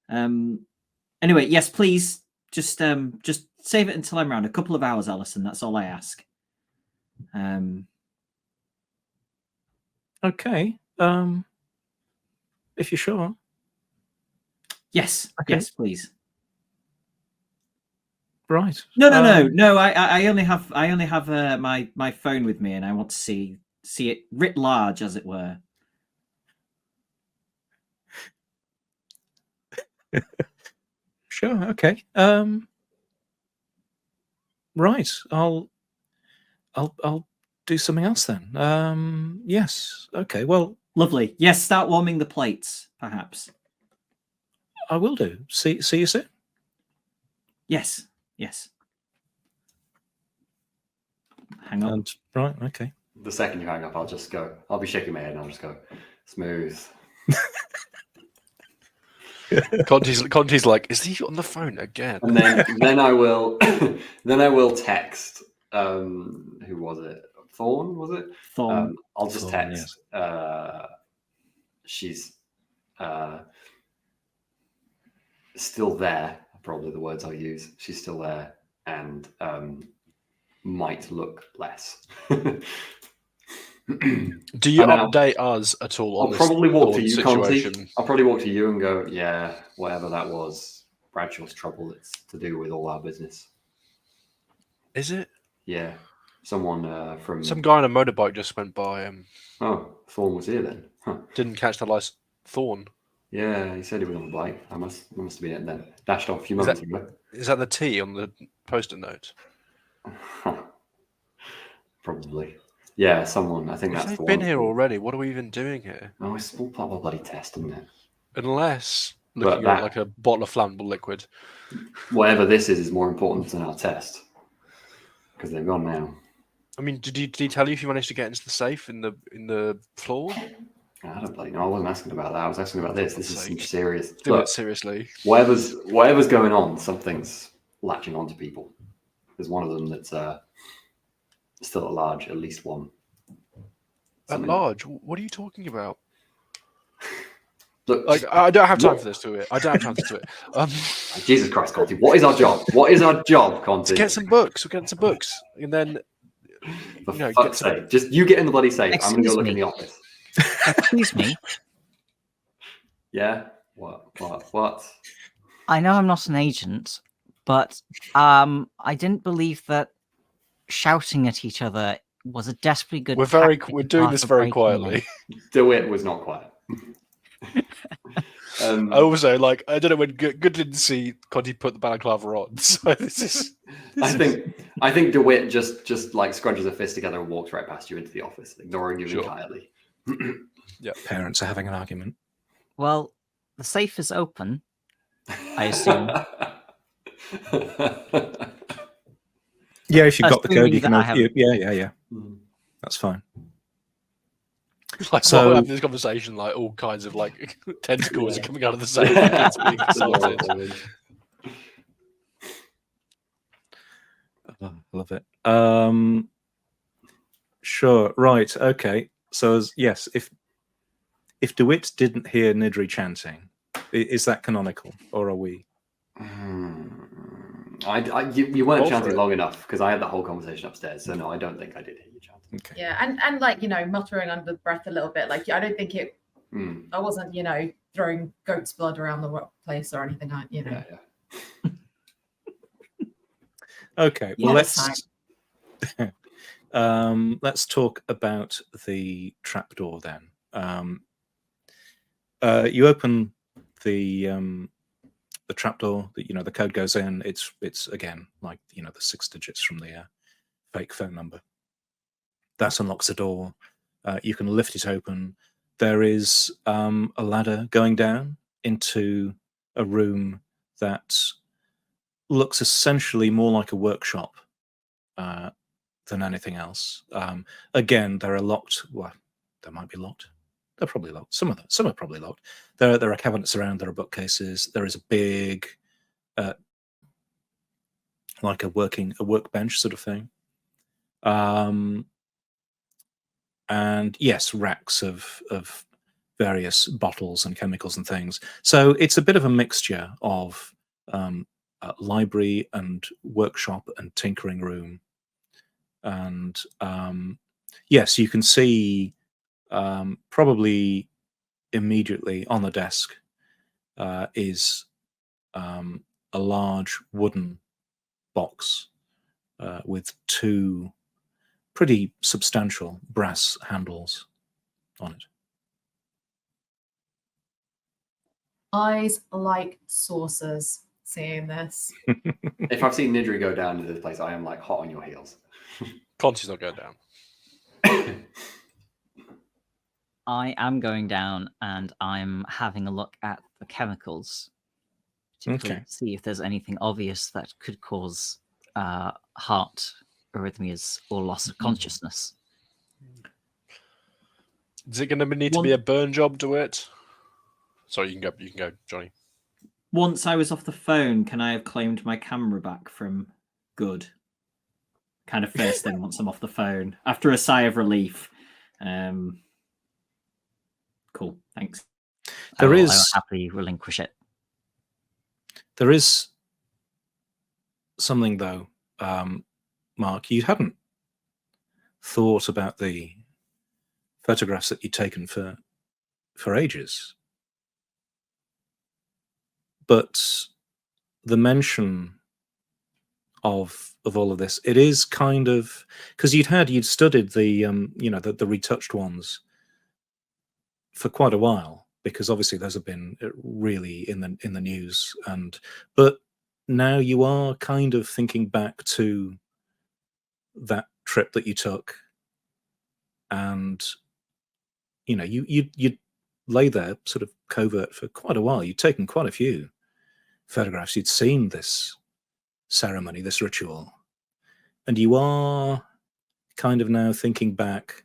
Anyway, yes, please just save it until I'm around. A couple of hours, Alison. That's all I ask. Okay. If you're sure. Yes. Okay. Yes, please. Right. No. I only have my phone with me, and I want to see it writ large, as it were. Sure. Okay. Right. I'll do something else then. Yes. Okay. Well, Lovely. Yes, start warming the plates, perhaps. I will do. See you soon. Yes. Hang on. And right. Okay. The second you hang up, I'll just go. I'll be shaking my head and I'll just go smooth. Conti's like, is he on the phone again? And then I will text. Who was it? Thorn, was it? Thorn. I'll just Thorn, text. She's still there. Probably the words I'll use. She's still there and might look less. Do you update us at all on I'll this probably walk to Thorn you, situation? Conti. I'll probably walk to you and go, yeah, whatever that was, Bradshaw's trouble. It's to do with all our business. Is it? Yeah, someone from Some guy on a motorbike just went by. Oh, Thorn was here then. Huh. Didn't catch the license. Thorn. Yeah, he said he was on the bike. I must have been it then. Dashed off a few moments ago. Is that the T on the post-it note? Probably. Yeah, someone. I think If that's they've the been one. here already, what are we even doing here? Oh, it's all part of a bloody test, isn't it? Unless looking at like a bottle of flammable liquid. Whatever this is more important than our test. Because they're gone now. I mean, did he tell you if you managed to get into the safe in the floor? I don't bloody know. I wasn't asking about that. I was asking about this. This is some serious. Do it seriously. Whatever's going on, something's latching onto people. There's one of them that's still at large, at least one. At large? What are you talking about? Look, like, I don't have time for this, do it. I don't have time to do it. Jesus Christ, Conti, what is our job? What is our job, Conti? To get some books. We'll get some books, and then for fuck's sake, just you get in the bloody safe. I'm gonna go look in the office. Excuse me. Yeah. What? I know I'm not an agent, but I didn't believe that shouting at each other was a desperately good. We're doing this very quietly. DeWitt was not quiet. Also, like, I don't know when Good didn't see Conti put the balaclava on. So this is. I think DeWitt just like scrunches a fist together and walks right past you into the office, ignoring you entirely. Yeah, parents are having an argument. Well, the safe is open, I assume. Yeah, if you've got the code, you can. Yeah. Mm. That's fine. Like, So- while we're having this conversation, like all kinds of like tentacles are coming out of the safe. It's being assaulted. Oh, I love it. Sure. Right. Okay. So yes, if DeWitt didn't hear Nidri chanting, is that canonical, or are we? You weren't Go for chanting it. long enough because I had the whole conversation upstairs. So no, I don't think I did hear you chanting. Okay. Yeah, and like, you know, muttering under the breath a little bit. Like, I don't think it. I wasn't, you know, throwing goat's blood around the place or anything like, you know. Yeah. Okay. Yeah, Well, that's let's talk about the trapdoor then. You open the trapdoor. The code goes in. It's again like the 6 digits from the fake phone number. That unlocks the door. You can lift it open. There is a ladder going down into a room that looks essentially more like a workshop than anything else. Again, there are locked. Well, they might be locked. They're probably locked. Some are probably locked. There are cabinets around. There are bookcases. There is a big, like a workbench sort of thing. And yes, racks of various bottles and chemicals and things. So it's a bit of a mixture of library and workshop and tinkering room. And yes, you can see probably immediately on the desk is a large wooden box with two pretty substantial brass handles on it. Eyes like saucers seeing this. If I've seen Nidri go down to this place, I am like hot on your heels. Conti's not going down. I am going down and I'm having a look at the chemicals to see if there's anything obvious that could cause heart arrhythmias or loss of consciousness. Is it going to need to be a burn job to it? Sorry, you can go, Johnny. Once I was off the phone, can I have claimed my camera back from Good? Kind of first thing once I'm off the phone. After a sigh of relief. Cool, thanks. I will happily relinquish it. There is something, though, Mark, you hadn't thought about the photographs that you'd taken for ages. But the mention of all of this, it is kind of, because you'd studied the the retouched ones for quite a while, because obviously those have been really in the news, but now you are kind of thinking back to that trip that you took, and you lay there sort of covert for quite a while. You'd taken quite a few photographs. You'd seen this ceremony, this ritual, and you are kind of now thinking back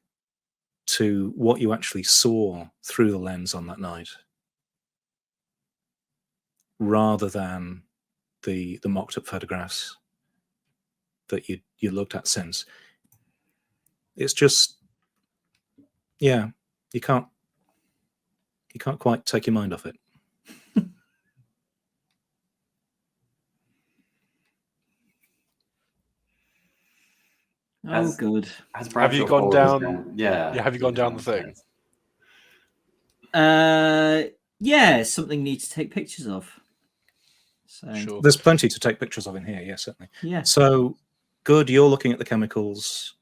to what you actually saw through the lens on that night, rather than the mocked up photographs that you looked at since. It's just, yeah, you can't quite take your mind off it. Good. Have you gone down? Yeah. Have you gone down the thing? Yeah, something needs to take pictures of. So Sure. There's plenty to take pictures of in here, yes, certainly. Yeah. So, Good, you're looking at the chemicals.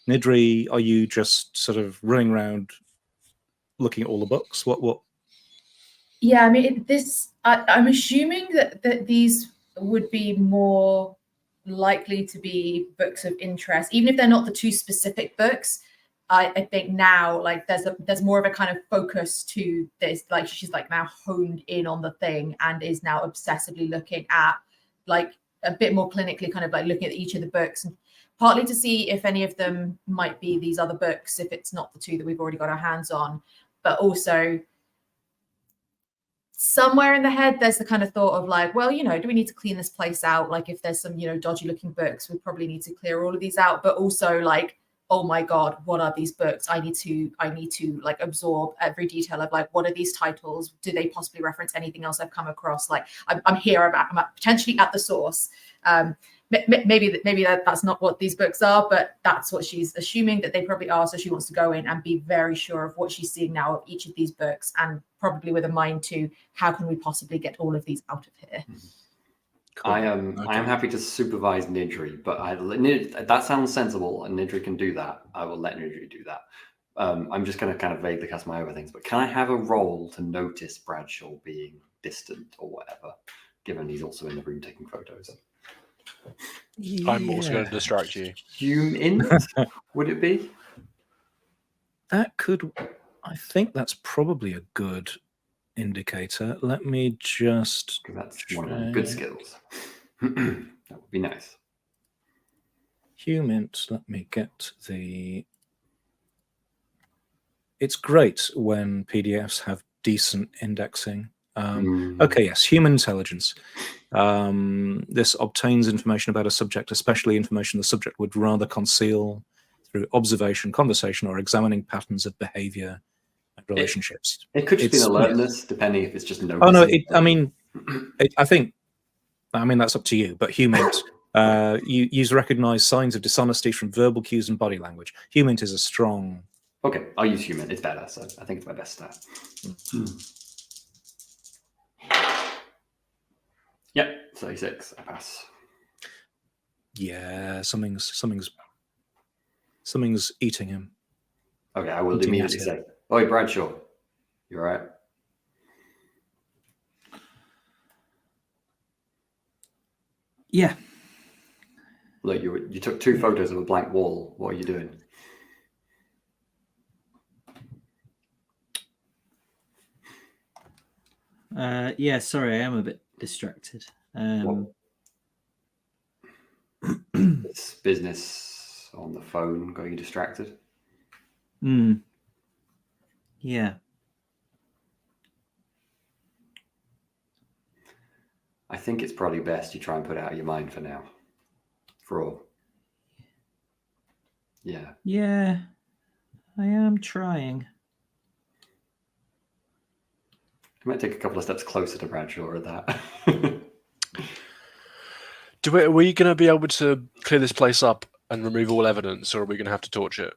Nidri, are you just sort of running around looking at all the books? What? Yeah, I mean, I'm assuming that these would be more likely to be books of interest, even if they're not the two specific books. I think now, like, there's more of a kind of focus to this. Like, she's like now honed in on the thing and is now obsessively looking at, like, a bit more clinically, kind of like looking at each of the books, and partly to see if any of them might be these other books, if it's not the two that we've already got our hands on, but also somewhere in the head there's the kind of thought of like, well, do we need to clean this place out? Like, if there's some dodgy looking books, we probably need to clear all of these out. But also, like, oh my god, what are these books? I need to like absorb every detail of, like, what are these titles? Do they possibly reference anything else I've come across? Like, I'm here, I'm potentially at the source. Maybe that's not what these books are, but that's what she's assuming that they probably are. So she wants to go in and be very sure of what she's seeing now of each of these books, and probably with a mind to how can we possibly get all of these out of here. Cool. I am happy to supervise Nidri, but that sounds sensible, and Nidri can do that. I will let Nidri do that. I'm just going to kind of vaguely cast my over things, but can I have a roll to notice Bradshaw being distant or whatever, given he's also in the room taking photos? I'm also going to distract you. Human, would it be? That could. I think that's probably a good indicator. Let me just. That's one of the good skills. That would be nice. Humint. Let me get the. It's great when PDFs have decent indexing. Okay, yes, human intelligence. This obtains information about a subject, especially information the subject would rather conceal through observation, conversation, or examining patterns of behavior and relationships. It could just be an alertness, depending if it's just noticing. Oh no, I think that's up to you. But Humint, you recognize signs of dishonesty from verbal cues and body language. Humint is a strong Okay, I'll use human. It's better, so I think it's my best stat. Yep, 36. I pass. Yeah, something's eating him. Okay, I will Eating immediately at say, "Oi, Bradshaw, you all right?" Yeah. Look, you took 2 photos of a blank wall. What are you doing? Yeah, sorry, I am a bit distracted. It's business on the phone. Got you distracted? Yeah. I think it's probably best you try and put it out of your mind for now. For all. Yeah. Yeah, I am trying. You might take a couple of steps closer to Bradshaw at that. Are we going to be able to clear this place up and remove all evidence, or are we going to have to torch it?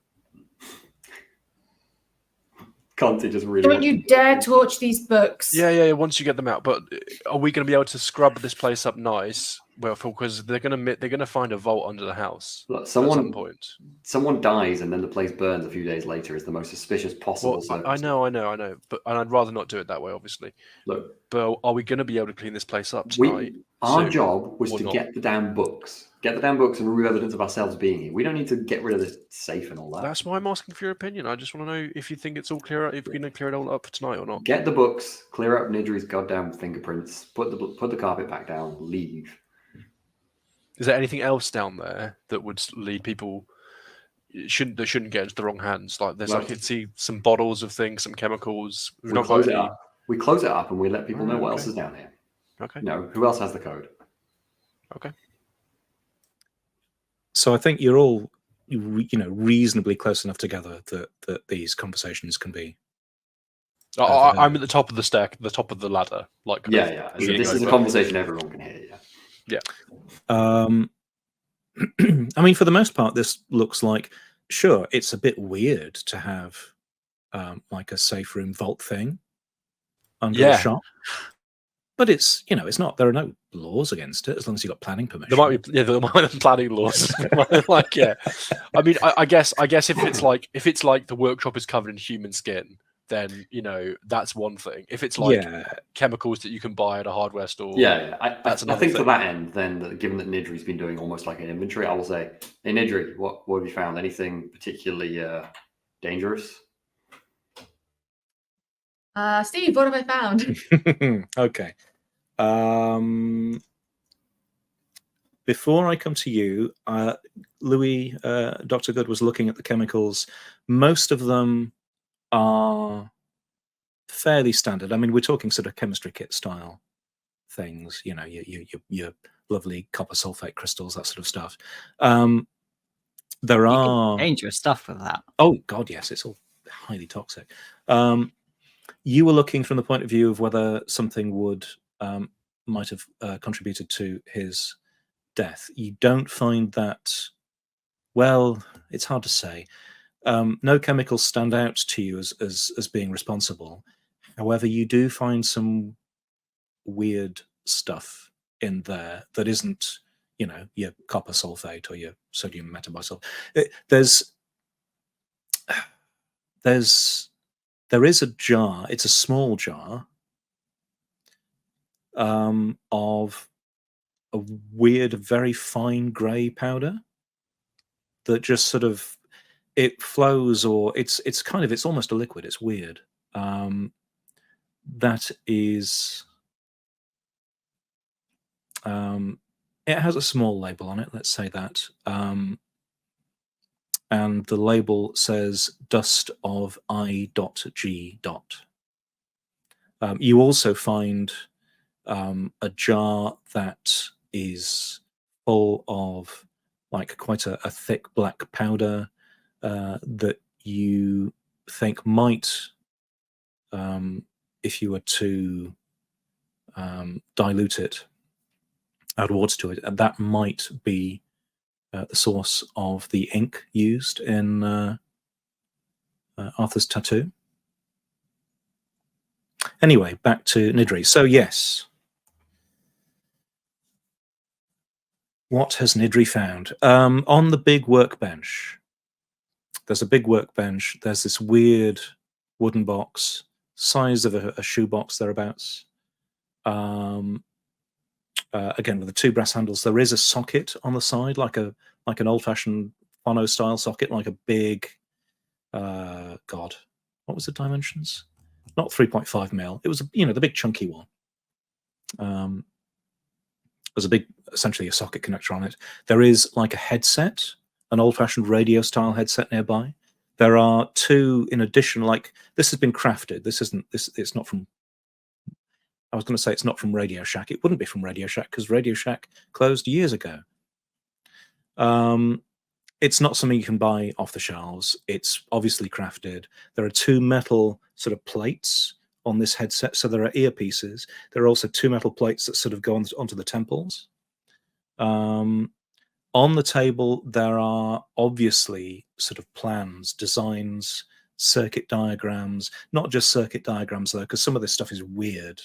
Conti just really. Don't you dare torch these books. Yeah. Once you get them out, but are we going to be able to scrub this place up nice? Well, because they're going to find a vault under the house. Look, at some point. Someone dies and then the place burns a few days later is the most suspicious possible. Well, I know, but I'd rather not do it that way, obviously. Look, but are we going to be able to clean this place up tonight? Our job was to get the damn books. Get the damn books and remove evidence of ourselves being here. We don't need to get rid of this safe and all that. That's why I'm asking for your opinion. I just want to know if you think it's all clear, if you're going to clear it all up tonight or not. Get the books, clear up Nidri's goddamn fingerprints, put the carpet back down, leave. Is there anything else down there that would lead people that shouldn't get into the wrong hands? Like I could see some bottles of things, some chemicals. We close it up. We close it up and we let people know what else is down here. Okay. Who else has the code? Okay. So I think you're all, reasonably close enough together that these conversations can be. I'm at the top of the stack, the top of the ladder. Yeah. So this is a conversation everyone can hear. Yeah. I mean, for the most part, this looks like, sure, it's a bit weird to have like a safe room vault thing under a shop. But it's it's not. There are no laws against it as long as you got planning permission. There might be planning laws. I mean, I guess if it's like the workshop is covered in human skin, then that's one thing. If it's like chemicals that you can buy at a hardware store, I think to that end, then given that Nidri's been doing almost like an inventory, I will say, hey Nidri, what have you found? Anything particularly dangerous? Steve, what have I found? Okay. Before I come to you, Louis, Dr. Good was looking at the chemicals. Most of them are fairly standard. I mean, we're talking sort of chemistry kit style things, your lovely copper sulfate crystals, that sort of stuff. There are dangerous stuff with that. Oh God, yes, it's all highly toxic. You were looking from the point of view of whether something might have contributed to his death. You don't find that. Well, it's hard to say. No chemicals stand out to you as being responsible. However, you do find some weird stuff in there that isn't, your copper sulfate or your sodium metabisulfate. There is a jar. It's a small jar of a weird, very fine grey powder that just sort of it flows, or it's almost a liquid. It's weird. That is. It has a small label on it. Let's say that. And the label says dust of I.G. You also find a jar that is full of quite a thick black powder that you think might, if you were to dilute it, add water to it, and that might be the source of the ink used in Arthur's tattoo. Anyway, back to Nidri. So yes, what has Nidri found? On the big workbench, there's a big workbench. There's this weird wooden box, size of a shoebox thereabouts. Again, with the two brass handles, there is a socket on the side, like an old-fashioned phono style socket, like a big, God, what was the dimensions? Not 3.5 mil. It was, the big chunky one. There's a big, essentially a socket connector on it. There is like a headset, an old-fashioned radio style headset nearby. There are two in addition, like this has been crafted. It's not from, I was going to say it's not from Radio Shack. It wouldn't be from Radio Shack because Radio Shack closed years ago. It's not something you can buy off the shelves. It's obviously crafted. There are two metal sort of plates on this headset. So there are earpieces. There are also two metal plates that sort of go onto the temples. On the table, there are obviously sort of plans, designs, circuit diagrams, not just circuit diagrams though, because some of this stuff is weird.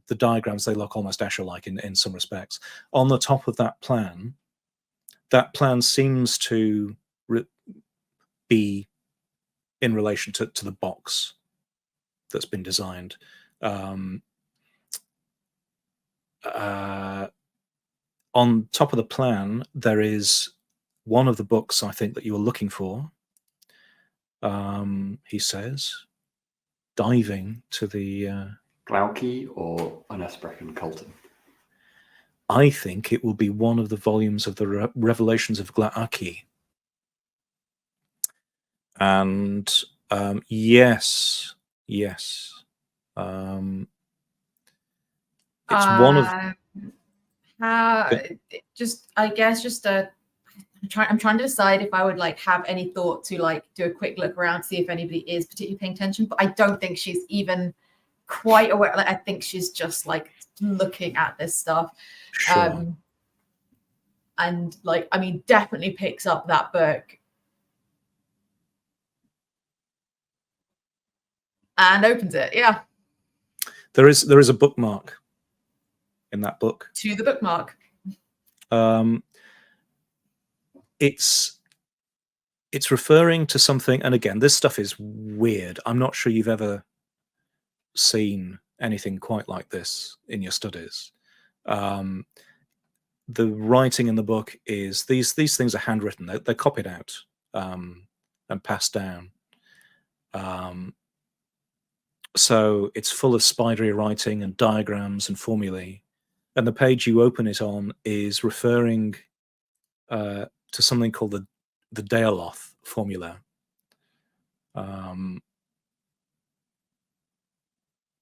The diagrams, they look almost Escher-like in some respects. On the top of that plan seems to be in relation to the box that's been designed. On top of the plan, there is one of the books, I think, that you were looking for. He says, diving to the... Glauci or an Esprechen Colton? I think it will be one of the volumes of the Revelations of Glauci. And yes. It's one of... I'm trying to decide if I would have any thought to do a quick look around, see if anybody is particularly paying attention, but I don't think she's even quite aware. I think she's just looking at this stuff. Sure. And definitely picks up that book and opens it. Yeah. There is a bookmark in that book. To the bookmark. It's referring to something, and again, this stuff is weird. I'm not sure you've ever seen anything quite like this in your studies. The writing in the book is these things are handwritten. They're copied out and passed down. So it's full of spidery writing and diagrams and formulae. And the page you open it on is referring to something called the Daoloth formula.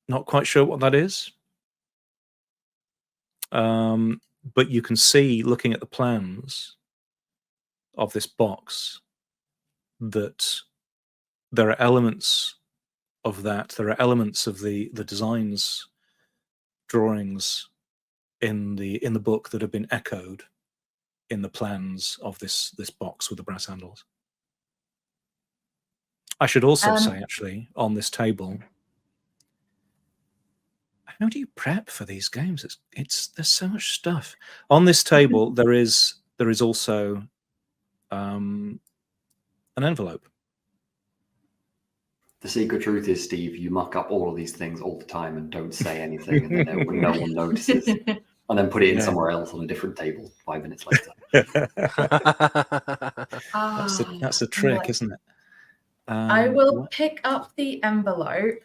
Not quite sure what that is. But you can see, looking at the plans of this box, that there are elements of that. There are elements of the designs, drawings in the book that have been echoed in the plans of this box with the brass handles. I should also say, actually, on this table, how do you prep for these games? There's so much stuff on this table. There is also an envelope. The secret truth is, Steve, you muck up all of these things all the time and don't say anything, and then no one notices, and then put it in somewhere else on a different table 5 minutes later. That's the trick, isn't it? I will pick up the envelope,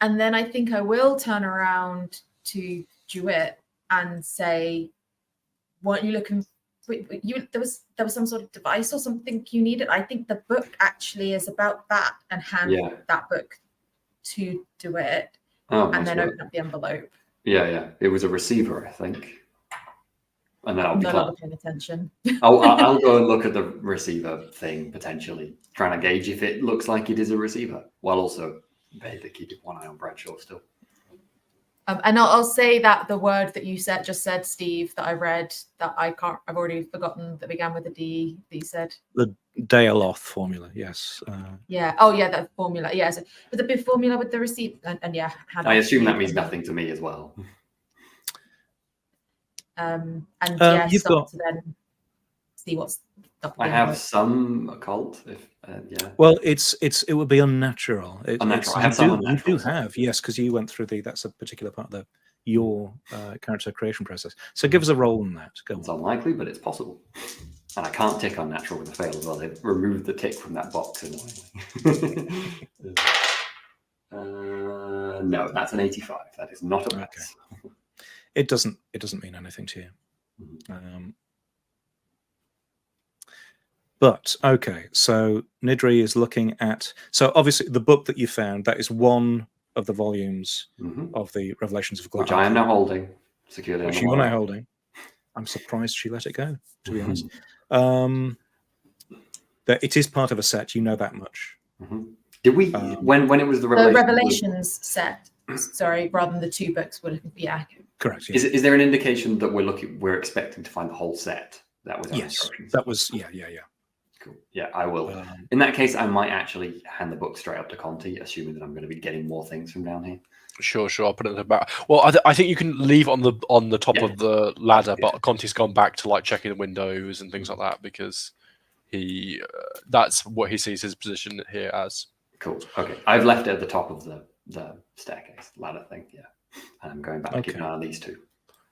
and then I think I will turn around to Jewett and say, "Weren't you looking? There was some sort of device or something you needed. I think the book actually is about that," and hand that book to Jewett, and then open up the envelope. Yeah. It was a receiver, I think. And then I'll be not paying attention. I'll go and look at the receiver thing, potentially trying to gauge if it looks like it is a receiver, while also keeping one eye on Bradshaw still. And I'll say that the word that you just said, Steve, that I read, that I've already forgotten, that began with a D, that you said. The Dale-Oth formula, yes. Yeah. Oh, yeah, that formula. Yeah. So was a bit formula with the receipt, and yeah. I assume that means nothing to me as well. And yeah, you've start got to then see what's. I have some occult. If yeah. Well, it would be unnatural. Unnatural. I have some unnatural. You do have, yes, because you went through that's a particular part of your character creation process. So give us a roll on that. Go It's on. unlikely, but it's possible. And I can't tick unnatural with a fail as well. They've removed the tick from that box annoyingly. No, that's an 85. That is not a mess. Okay. It doesn't mean anything to you. But okay, so Nidri is looking at. So obviously, the book that you found, that is one of the volumes of the Revelations of Glad, which I am now holding securely. Which you are now holding. I'm surprised she let it go, to be honest. That it is part of a set. You know that much. Did we when it was the Revelations set? Sorry, rather than the two books. Yeah. Correct. Yeah. Is there an indication that we're expecting to find the whole set? That was our instructions. That was yeah. Cool. Yeah, I will. In that case, I might actually hand the book straight up to Conti, assuming that I'm going to be getting more things from down here. Sure. I'll put it in the back. Well, I think you can leave on the top of the ladder, but Conti's gone back to like checking the windows and things like that because he that's what he sees his position here as. Cool. Okay, I've left it at the top of the staircase ladder thing. Yeah, and I'm going back to keep an eye on these two.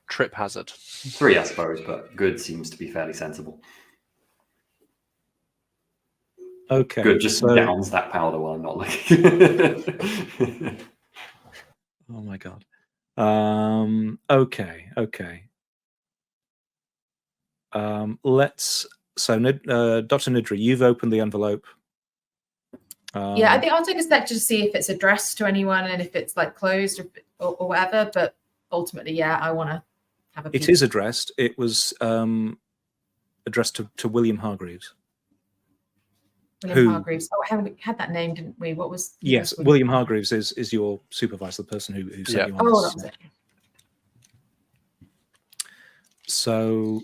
Trip hazard. 3, I suppose, but good seems to be fairly sensible. Okay. Good, just downs that powder while I'm not looking. Oh my god. Okay. So Dr. Nidri, you've opened the envelope. Yeah, I think I'll take a sec to see if it's addressed to anyone and if it's like closed or whatever. But ultimately, yeah, I want to have a peek. It is addressed. It was addressed to William Hargreaves. Hargreaves. Oh, haven't we had that name, didn't we? What was? Yes, William Hargreaves is your supervisor, the person who sent you on this. That's it. So,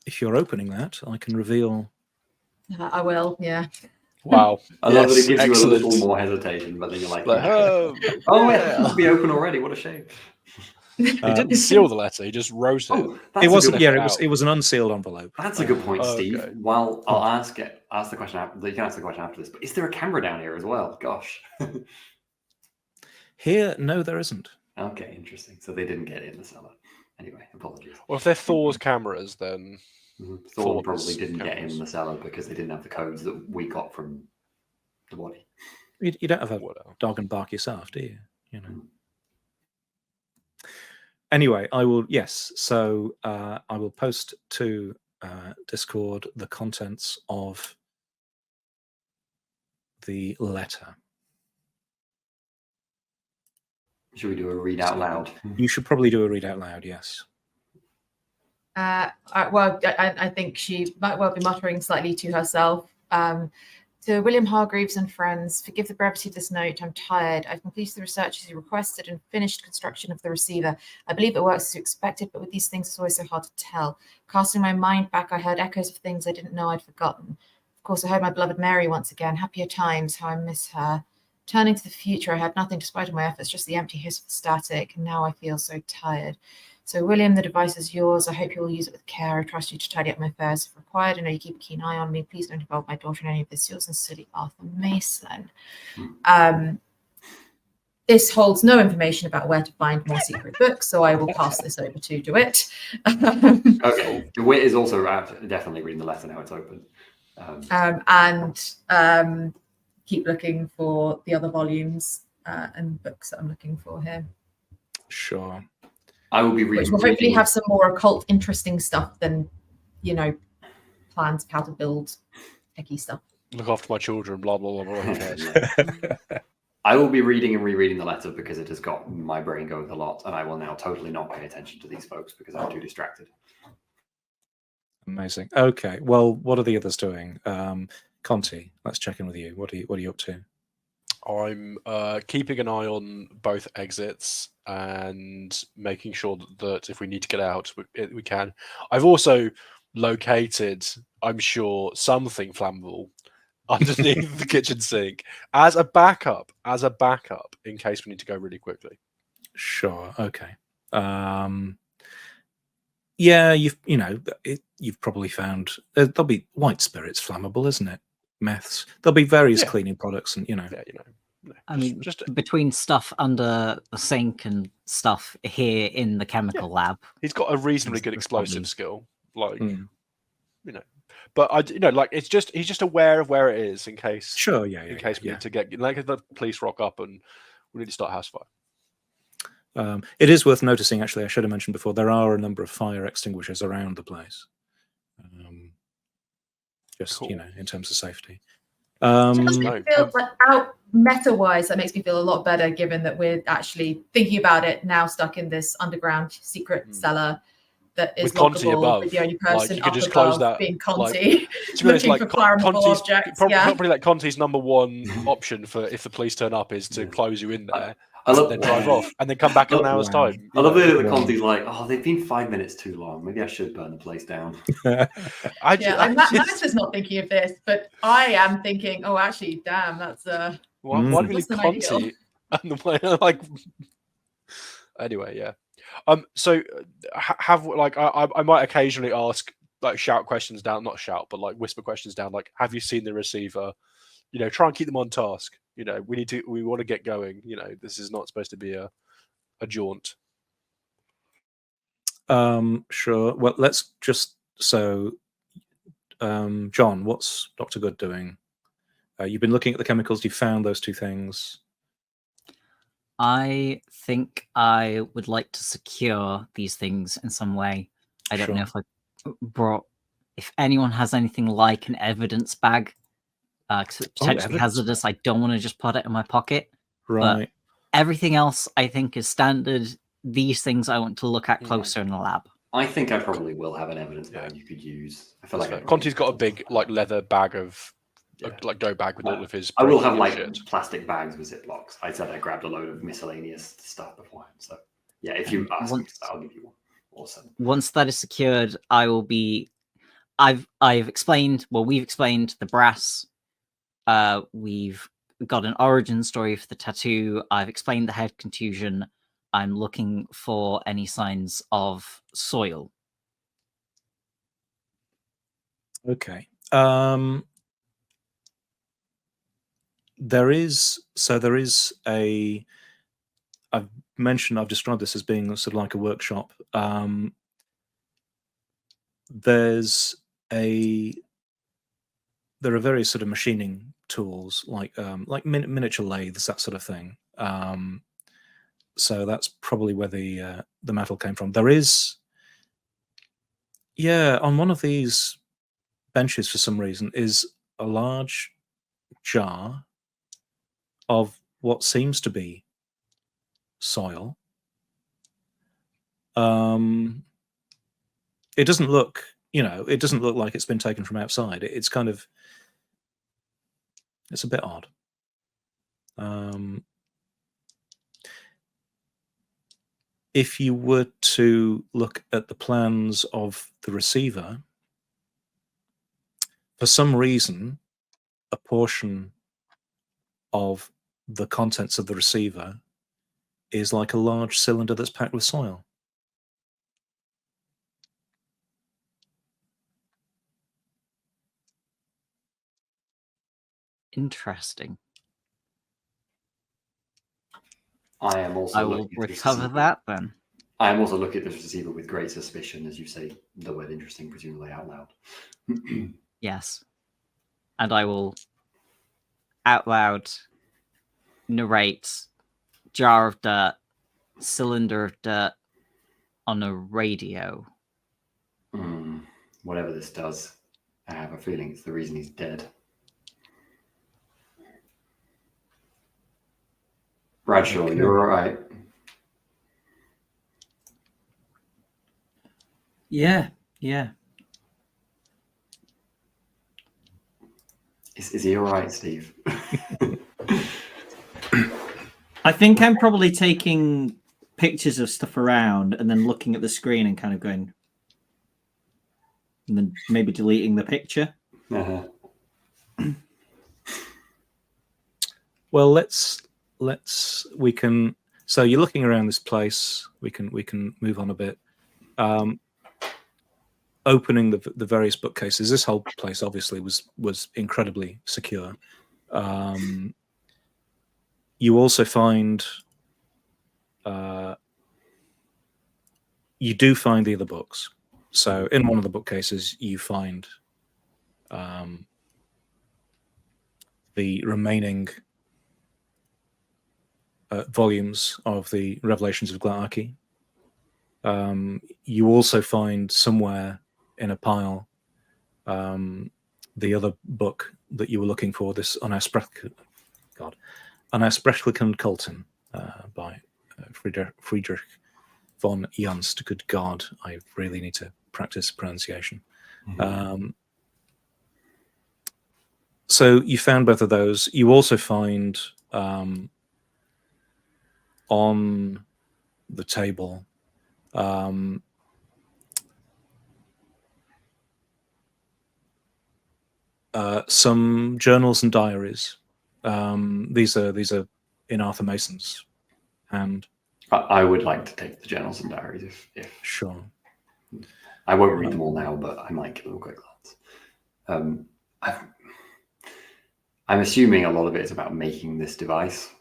if you're opening that, I can reveal. I will. Yeah. Wow. I love that it gives you a little more hesitation, but then you're like, oh, it must be open already. What a shame. He didn't seal the letter; he just wrote it. It wasn't. Yeah, it was an unsealed envelope. That's a good point, Steve. Okay. Well, I'll ask the question after. You can ask the question after this. But is there a camera down here as well? Gosh. Here, no, there isn't. Okay, interesting. So they didn't get it in the cellar. Anyway, apologies. Well, if they're Thor's cameras, then Thor probably didn't get in the cellar because they didn't have the codes that we got from the body. You don't have a dog and bark yourself, do you? You know. Anyway, I will. Yes, so I will post to Discord the contents of the letter. Should we do a read out loud? You should probably do a read out loud. Yes. Well, I think she might well be muttering slightly to herself. To William Hargreaves and friends, forgive the brevity of this note. I'm tired. I've completed the research as you requested and finished construction of the receiver. I believe it works as you expected, but with these things, it's always so hard to tell. Casting my mind back, I heard echoes of things I didn't know I'd forgotten. Of course, I heard my beloved Mary once again. Happier times, how I miss her. Turning to the future, I had nothing despite of my efforts, just the empty hiss of the static, and now I feel so tired. So, William, the device is yours. I hope you will use it with care. I trust you to tidy up my affairs if required. I know you keep a keen eye on me. Please don't involve my daughter in any of this. Yours sincerely, Arthur Mason. This holds no information about where to find more secret books, so I will pass this over to DeWitt. Okay. DeWitt is also definitely reading the letter now. It's open. And keep looking for the other volumes and books that I'm looking for here. Sure. I will be reading. Which will hopefully have some more occult, interesting stuff than, plans of how to build techie stuff. Look after my children, blah, blah, blah, blah. I will be reading and rereading the letter because it has got my brain going a lot, and I will now totally not pay attention to these folks because I'm too distracted. Amazing. Okay. Well, what are the others doing? Conti, let's check in with you. What are you up to? I'm keeping an eye on both exits and making sure that if we need to get out, we can. I've also located, I'm sure, something flammable underneath the kitchen sink as a backup, in case we need to go really quickly. Sure. Okay. Yeah, you've probably found there'll be white spirits flammable, isn't it? Meths. There'll be various Yeah. cleaning products, and Yeah, I mean, between stuff under the sink and stuff here in the chemical lab, he's got a reasonably good That's explosive probably- skill, like Mm. But like he's just aware of where it is in case. Sure. Yeah. In case we need to get, like, if the police rock up and we need to start house fire. It is worth noticing, actually, I should have mentioned before, there are a number of fire extinguishers around the place. Just Cool. in terms of safety. It makes me feel like out meta-wise, that makes me feel a lot better, given that we're actually thinking about it now, stuck in this underground secret cellar that is With Conti lockable, above, with the only like, person you could up just above close that, being Conti, To be honest, looking like for flammable Conti's objects. probably like Conti's number one option for if the police turn up is to close you in there. I love then drive off and then come back in an hour's time. I love the Conti's like, oh, they've been 5 minutes too long. Maybe I should burn the place down. Max is not thinking of this, but I am thinking, oh, actually, damn, that's why do we leave Conti? And the way, like, anyway, yeah. So have like I might occasionally ask, like, shout questions down, not shout, but like whisper questions down, like, have you seen the receiver? Try and keep them on task. We want to get going. This is not supposed to be a jaunt. Sure. Well, let's just John, what's Dr. Good doing? You've been looking at the chemicals. You found those two things. I think I would like to secure these things in some way. I don't know if I brought. If anyone has anything like an evidence bag, because it's potentially hazardous, I don't want to just put it in my pocket. Right. But everything else, I think, is standard. These things I want to look at closer in the lab. I think I probably will have an evidence bag you could use. I feel like Conti's got a big, like, leather bag of like go bag with all of his. I will have like shit. Plastic bags with Ziplocs. I said I grabbed a load of miscellaneous stuff beforehand. So yeah, if you ask me, I'll give you one. Awesome. Once that is secured, I will be. I've explained. Well, we've explained the brass. We've got an origin story for the tattoo. I've explained the head contusion. I'm looking for any signs of soil. Okay. There is a. I've described this as being sort of like a workshop. There are various sort of machining tools, like miniature lathes, that sort of thing. So that's probably where the metal came from. There is, on one of these benches for some reason is a large jar of what seems to be soil. It doesn't look, like it's been taken from outside. It's kind of, it's a bit odd. If you were to look at the plans of the receiver, for some reason, a portion of the contents of the receiver is like a large cylinder that's packed with soil. Interesting. I am also. I will recover that then. I am also looking at this receiver with great suspicion, as you say the word interesting, presumably out loud. Yes. And I will out loud narrate jar of dirt, cylinder of dirt on a radio. Whatever this does, I have a feeling it's the reason he's dead. Bradshaw, you're all right. Yeah. Is he all right, Steve? I think I'm probably taking pictures of stuff around and then looking at the screen and kind of going, and then maybe deleting the picture. Uh-huh. Well, we can. So you're looking around this place. We can move on a bit. Opening the various bookcases. This whole place obviously was incredibly secure. You also find. You do find the other books. So in one of the bookcases, you find the remaining volumes of the Revelations of Glaarki. You also find somewhere in a pile the other book that you were looking for, this Unersprechlichen Kulten by Friedrich von Janst. Good God, I really need to practice pronunciation. So you found both of those. You also find on the table some journals and diaries. These are in Arthur Mason's hand. I would like to take the journals and diaries if Sure. I won't read them all now, but I might give them a quick glance. I'm assuming a lot of it is about making this device.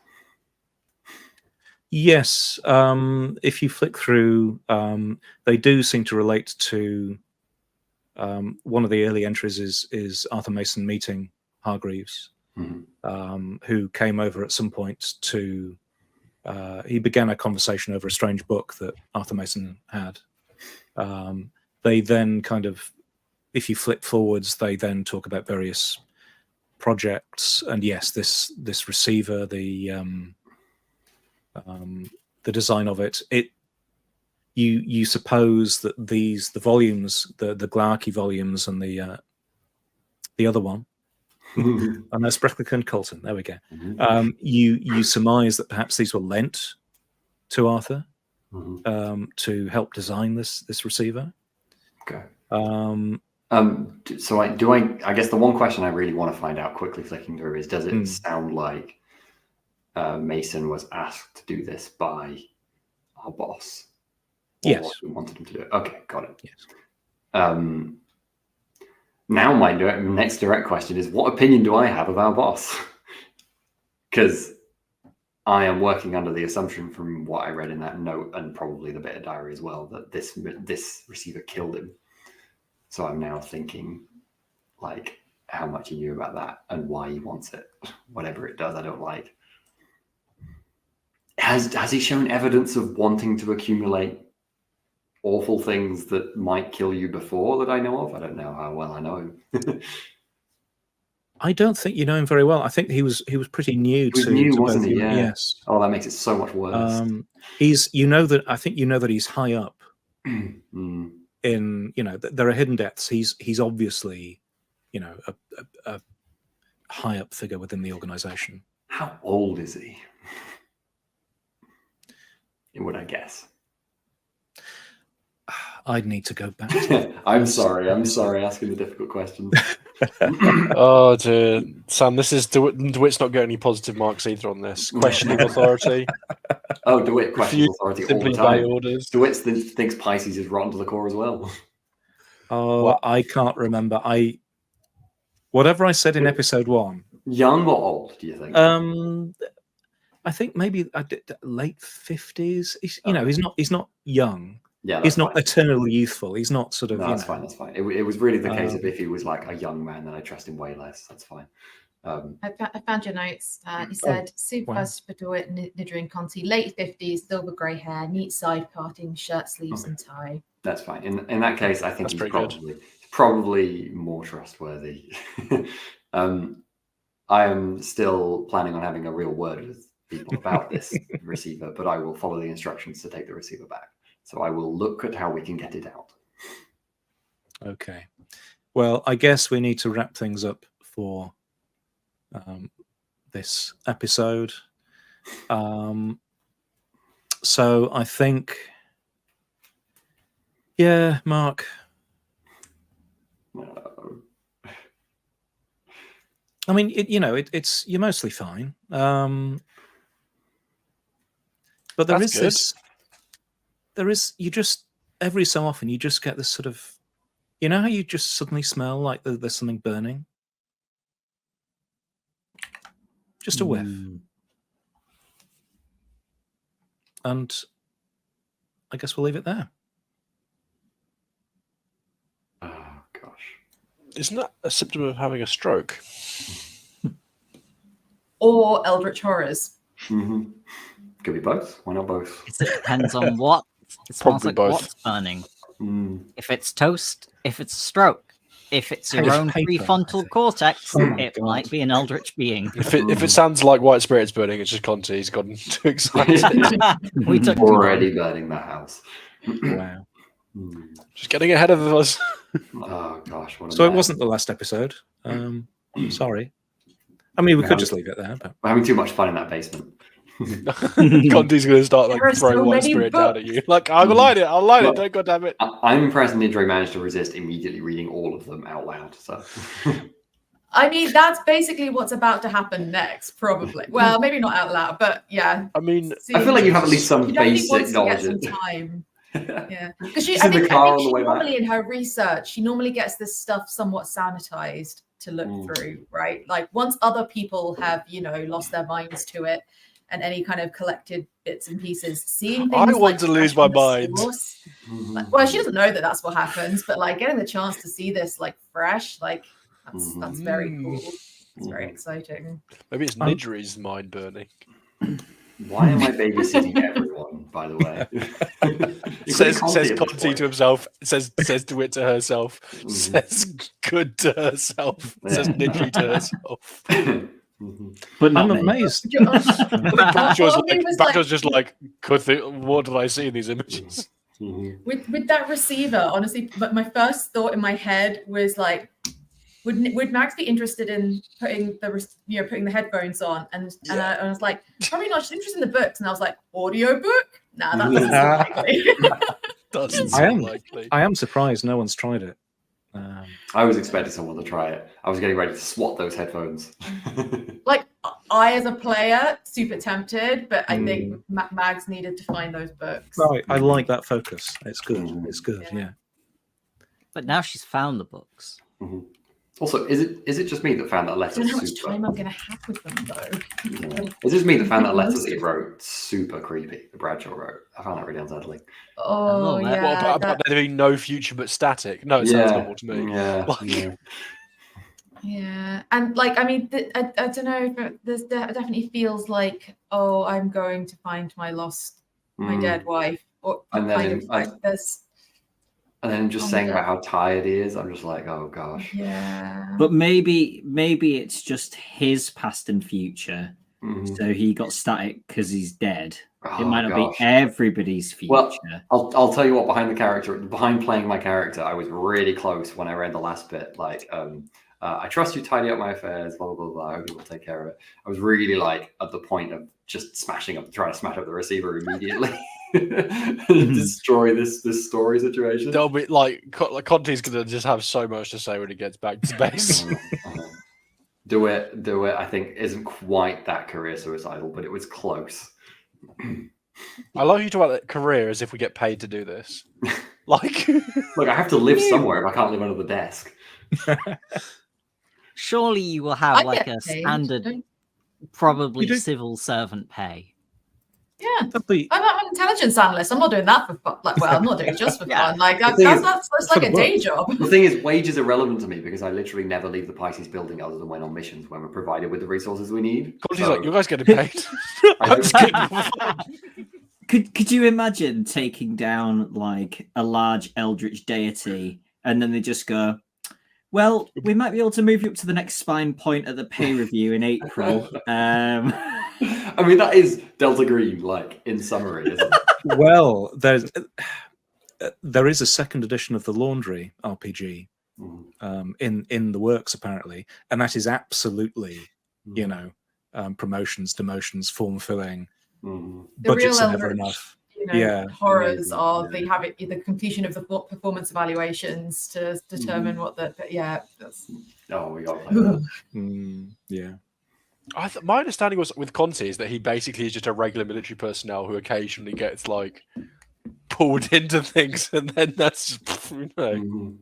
Yes. If you flick through, they do seem to relate to one of the early entries is Arthur Mason meeting Hargreaves, who came over at some point to. He began a conversation over a strange book that Arthur Mason had. They then kind of, if you flip forwards, they then talk about various projects, and yes, this receiver, the design of it. You suppose that the volumes, the Glaarki volumes, and the other one, Unersprechlichen Kulten. There we go. You surmise that perhaps these were lent to Arthur to help design this receiver. Okay. So I guess the one question I really want to find out quickly flicking through is, does it sound like Mason was asked to do this by our boss? Yes. We wanted him to do it. Okay, got it. Yes. Now my next direct question is, what opinion do I have of our boss? Because I am working under the assumption from what I read in that note, and probably the bit of diary as well, that this receiver killed him. So I'm now thinking, like, how much he knew about that and why he wants it. Whatever it does, I don't like. Has he shown evidence of wanting to accumulate awful things that might kill you before that I know of? I don't know how well I know him. I don't think you know him very well. I think he was pretty new. He was new, wasn't he? Yeah. Yes. Oh, that makes it so much worse. I think that he's high up in, there are hidden depths. He's obviously, a high up figure within the organization. How old is he? Would I guess? I'd need to go back. I'm sorry asking the difficult questions. Oh, dude. Sam, this is DeWitt's not getting any positive marks either on this. Questioning authority. Oh, DeWitt questions authority all the time. Orders. DeWitt thinks Pisces is rotten to the core as well. Oh, well, I can't remember. Whatever I said in episode 1. Young or old, do you think? I think maybe late 50s. He's not young. Yeah, he's not fine. eternally youthful. He's not sort of. No, that's fine. That's fine. It was really the case of if he was like a young man, then I trust him way less. That's fine. I found your notes. He said, supervised by DeWitt, Nidra and Conti, late 50s, silver grey hair, neat side parting, shirt sleeves and tie. That's fine. In that case, I think he's probably more trustworthy. I am still planning on having a real word with people about this receiver, but I will follow the instructions to take the receiver back. So I will look at how we can get it out. Okay. Well, I guess we need to wrap things up for this episode. So I think, yeah, Mark. I mean, it's you're mostly fine. But That's good. You just every so often you just get this sort of, how you just suddenly smell like there's something burning. Just a whiff. And I guess we'll leave it there. Oh gosh. Isn't that a symptom of having a stroke? Or eldritch horrors. Mm-hmm. Could be both. Why not both? It depends on what. It smells Probably like both. what's burning. Mm. If it's toast, if it's stroke, if it's your It's own paper, I prefrontal think. cortex, Oh my it God. might be an eldritch being. If it sounds like white spirit's burning, it's just Conti. He's gotten too excited. We took too long. Already burning the house. Wow. Mm. Just getting ahead of us. Oh gosh. What a So it mess. wasn't the last episode. Sorry. I mean, we could just leave it there, but We're having too much fun in that basement. Conti's going to start There are throwing so white many spirit down at books. you. Like, I'll light it. I'll light Well, it. Don't goddamn it. I'm impressed Nidre managed to resist immediately reading all of them out loud. So I mean, that's basically what's about to happen next, probably. Well, maybe not out loud, but yeah. I mean, I feel like you have at least some She definitely basic wants to get knowledge. some time. Yeah, because She's I in the think car on she the way back. normally in her research, she normally gets this stuff somewhat sanitized to look through, right? Like once other people have, lost their minds to it, and any kind of collected bits and pieces, seeing things. I want like to lose fresh my from the mind. source, well, she doesn't know that that's what happens, but like getting the chance to see this like fresh, like that's very cool. It's very exciting. Maybe it's Nidri's mind burning. Why am I babysitting everyone, by the way? says Conti at this Conti point. to himself, says to it to herself, says good to herself, says Nidri to herself. But not I'm me. amazed. Backdoor's just like, what did I see in these images? With that receiver, honestly, but my first thought in my head was like, would Max be interested in putting the headphones on? And I was like, probably not. She's interested in the books, and I was like, audio book? Nah, that doesn't seem likely. Doesn't seem likely. I am surprised no one's tried it. I was expecting someone to try it. I was getting ready to swat those headphones. Like I, as a player, super tempted, but I think Mags needed to find those books. Right, I like that focus. It's good. It's good. Yeah. But now she's found the books. Also, is it just me that found that I letter don't know how much super? time I'm going to have with them, though. Is it just me that found that letter that he wrote super creepy? That Bradshaw wrote. I found that really unsettling. Oh, that. yeah. What about there being no future but static? No, it sounds normal to me. Yeah. Yeah, and like I mean, I don't know, but there's definitely feels like, oh, I'm going to find my dead wife, or And kind then of like this. And then just saying about how tired he is, I'm just like, oh gosh. Yeah. But maybe it's just his past and future. So he got static because he's dead. It might not be everybody's future. Well, I'll tell you what. Behind playing my character, I was really close when I read the last bit. Like, I trust you tidy up my affairs. Blah blah blah. I hope you will take care of it. I was really like at the point of just trying to smash up the receiver immediately. Destroy this story situation. They'll be like Conti's gonna just have so much to say when he gets back to base. Do it. I think isn't quite that career suicidal, but it was close. I love you talk about that career as if we get paid to do this. Like, look, I have to live somewhere if I can't live under the desk. Surely you will have like a standard, probably You do. civil servant pay. Yeah, I'm an intelligence analyst. I'm not doing that for fun. Like, well, I'm not doing it just for fun. Like that's like a day job. The thing is, wages are relevant to me because I literally never leave the Pisces building other than when on missions when we're provided with the resources we need. Conti's like, you guys getting paid? I'm just kidding. Could you imagine taking down like a large eldritch deity and then they just go, well, we might be able to move you up to the next spine point at the pay review in April. I mean, that is Delta Green, like in summary, isn't it? Well, there is a second edition of the Laundry RPG in the works apparently, and that is absolutely, promotions, demotions, form filling. Mhm. The real Budgets are never eldritch, enough. you know, Yeah, horrors amazing, are yeah. the completion of the performance evaluations to determine what the that's Oh, we got to play that. Yeah. My understanding was with Conti is that he basically is just a regular military personnel who occasionally gets like pulled into things, and then that's just, you know. Mhm.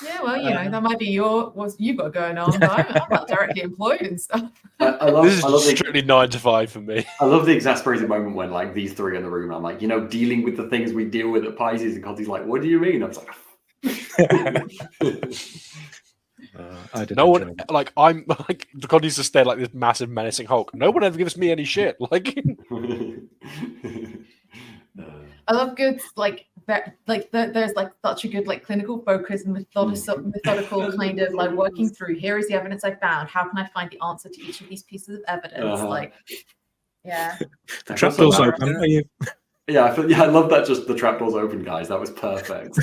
yeah. Well, you know, that might be what you've got going on, but I'm not directly employed and stuff. I love This is the strictly 9 to 5 for me. I love the exasperated moment when like these three are in the room. I'm like, you know, dealing with the things we deal with at Pisces, and Conti's like, what do you mean? I was like, I did. No one enjoy it. like I'm like Conti's just there like this massive menacing Hulk. No one ever gives me any shit. Like I love good there's like such a good like clinical focus and methodical kind of like working through. Here is the evidence I found. How can I find the answer to each of these pieces of evidence? Like, yeah. The trapdoor's open. Are you? Yeah, I love that. Just the trapdoor's open, guys. That was perfect.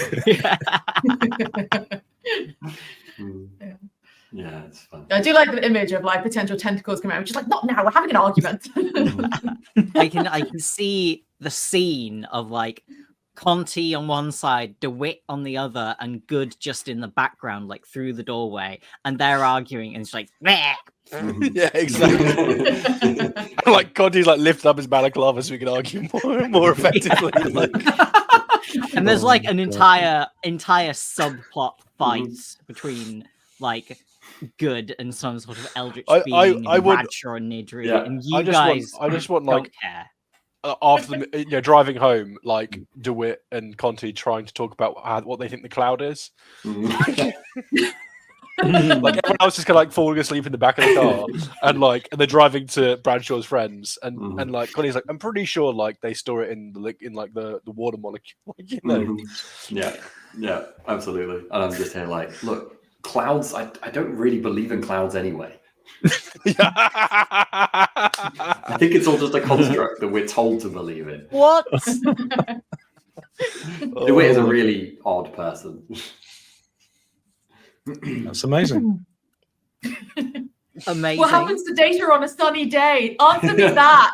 Yeah, it's fun. I do like the image of like potential tentacles coming out, which is like, not now, we're having an argument. I can see the scene of like Conti on one side, DeWitt on the other, and Good just in the background, like through the doorway, and they're arguing, and it's like, "Meh." yeah, exactly. Like Conti's like lift up his balaclava so we can argue more effectively. Like, and there's like an entire subplot fight between like Good and some sort of eldritch being, and Bradshaw and Nidri, Yeah. and you I just want don't like care. After the driving home, like DeWitt and Conti trying to talk about what they think the cloud is. Like everyone else is kind of like falling asleep in the back of the car, and they're driving to Bradshaw's friends, and like Connie's like, I'm pretty sure like they store it in the water molecule, like, you know. Yeah, absolutely. And I'm just here like, look, clouds. I don't really believe in clouds anyway. I think it's all just a construct that we're told to believe in. What? DeWitt is a really odd person. That's amazing. Amazing. What happens to data on a sunny day? Answer me that.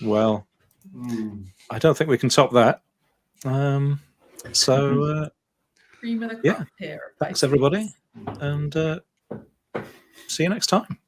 Well, I don't think we can top that. Cream of the crop yeah, here. thanks everybody, and see you next time.